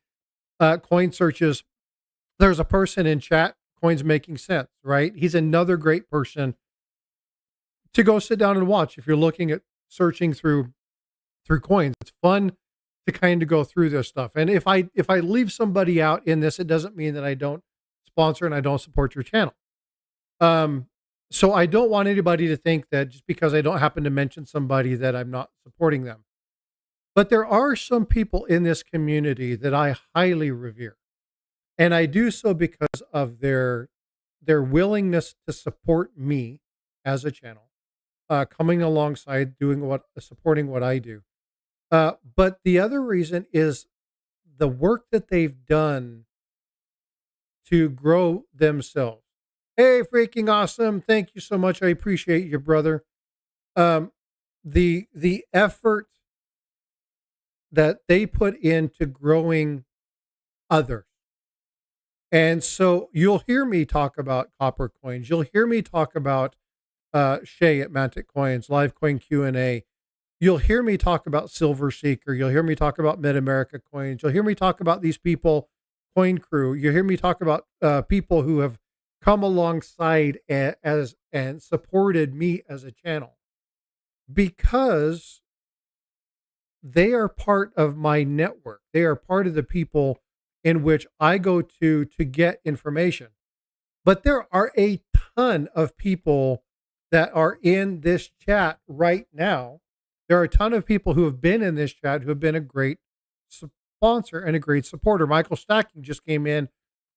coin searches, there's a person in chat, Coins Making Sense, right? He's another great person to go sit down and watch if you're looking at searching through coins. It's fun to kind of go through this stuff. And if I leave somebody out in this, it doesn't mean that I don't sponsor and I don't support your channel. So I don't want anybody to think that just because I don't happen to mention somebody that I'm not supporting them. But there are some people in this community that I highly revere. And I do so because of their willingness to support me as a channel, coming alongside supporting what I do. But the other reason is the work that they've done to grow themselves. Hey, freaking awesome! Thank you so much. I appreciate you, brother. Um, the effort that they put into growing others. And so you'll hear me talk about copper coins. You'll hear me talk about Shay at Mantic Coins, Live Coin Q&A. You'll hear me talk about Silver Seeker. You'll hear me talk about Mid America Coins. You'll hear me talk about these people, Coin Crew. You'll hear me talk about people who have come alongside and supported me as a channel because they are part of my network. They are part of the people in which I go to get information. But there are a ton of people that are in this chat right now. There are a ton of people who have been in this chat who have been a great sponsor and a great supporter. Michael Stacking just came in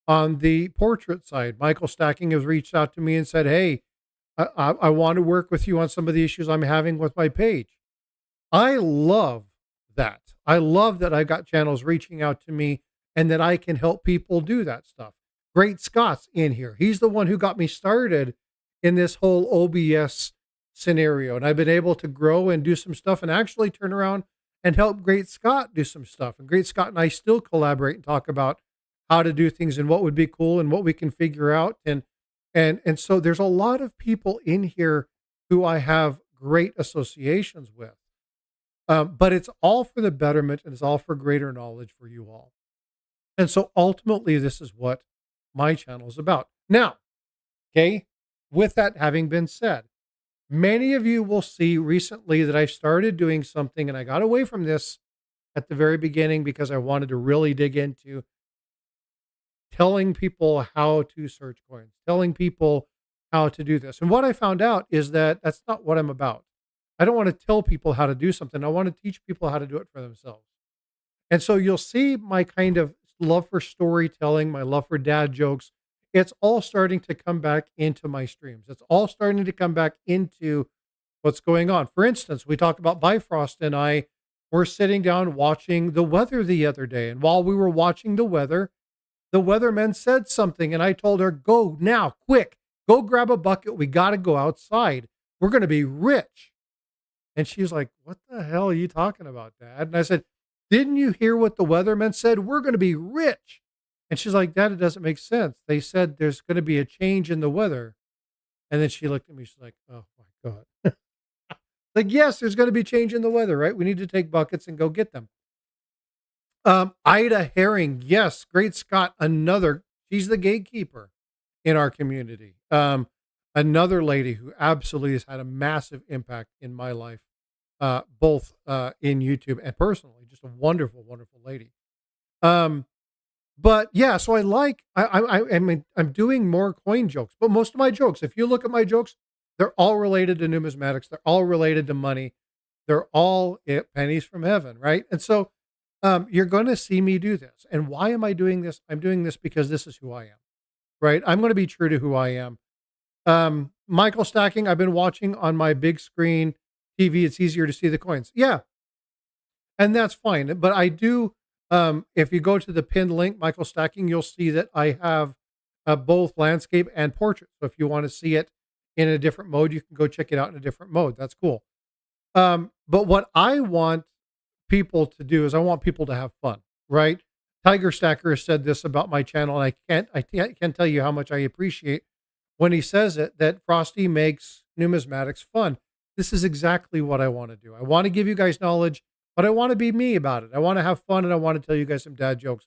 on the portrait side. Michael Stacking has reached out to me and said, hey, I want to work with you on some of the issues I'm having with my page. I love that. I love that I've got channels reaching out to me and that I can help people do that stuff. Great Scott's in here. He's the one who got me started in this whole OBS scenario. And I've been able to grow and do some stuff and actually turn around and help Great Scott do some stuff. And Great Scott and I still collaborate and talk about how to do things and what would be cool and what we can figure out. And so there's a lot of people in here who I have great associations with. But it's all for the betterment and it's all for greater knowledge for you all. And so ultimately, this is what my channel is about. Now, okay, with that having been said, many of you will see recently that I started doing something and I got away from this at the very beginning because I wanted to really dig into telling people how to search coins, telling people how to do this. And what I found out is that that's not what I'm about. I don't want to tell people how to do something. I want to teach people how to do it for themselves. And so you'll see my kind of love for storytelling, my love for dad jokes. It's all starting to come back into my streams. It's all starting to come back into what's going on. For instance, we talked about Bifrost and I were sitting down watching the weather the other day. And while we were watching the weatherman said something and I told her, go now, quick, go grab a bucket. We got to go outside. We're going to be rich. And she's like, what the hell are you talking about, Dad? And I said, didn't you hear what the weatherman said? We're going to be rich. And she's like, Dad, it doesn't make sense. They said there's going to be a change in the weather. And then she looked at me. She's like, oh my God. Like, yes, there's going to be change in the weather, right? We need to take buckets and go get them. Ida Herring. Yes. Great Scott. She's the gatekeeper in our community. Another lady who absolutely has had a massive impact in my life, both in YouTube and personally, just a wonderful, wonderful lady. But yeah, so I'm doing more coin jokes, but most of my jokes, if you look at my jokes, they're all related to numismatics. They're all related to money. They're all pennies from heaven, right? And so you're going to see me do this. And why am I doing this? I'm doing this because this is who I am, right? I'm going to be true to who I am. Michael Stacking, I've been watching on my big screen TV. It's easier to see the coins. Yeah. And that's fine. But I do, if you go to the pinned link, Michael Stacking, you'll see that I have both landscape and portrait. So if you want to see it in a different mode, you can go check it out in a different mode. That's cool. But what I want people to do is I want people to have fun, right? Tiger Stacker has said this about my channel. And I can't tell you how much I appreciate when he says it, that Frosty makes numismatics fun. This is exactly what I want to do. I want to give you guys knowledge, but I want to be me about it. I want to have fun and I want to tell you guys some dad jokes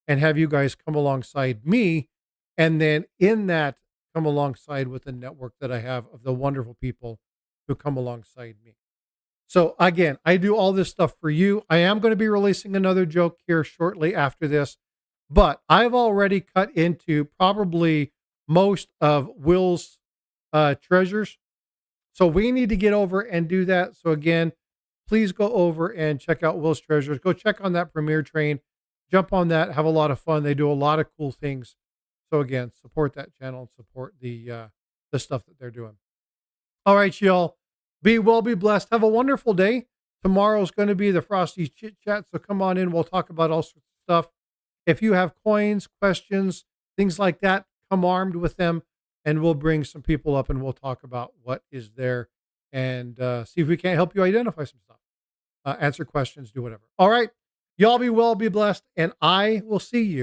and have you guys come alongside me. And then in that, come alongside with the network that I have of the wonderful people who come alongside me. So again, I do all this stuff for you. I am going to be releasing another joke here shortly after this, but I've already cut into probably most of Will's treasures. So we need to get over and do that. So again, please go over and check out Will's Treasures. Go check on that Premier train. Jump on that. Have a lot of fun. They do a lot of cool things. So again, support that channel and support the stuff that they're doing. All right, y'all. Be well, be blessed. Have a wonderful day. Tomorrow's going to be the Frosty Chit Chat. So come on in. We'll talk about all sorts of stuff. If you have coins, questions, things like that, come armed with them, and we'll bring some people up and we'll talk about what is there and see if we can't help you identify some stuff. Answer questions, do whatever. All right. Y'all be well, be blessed, and I will see you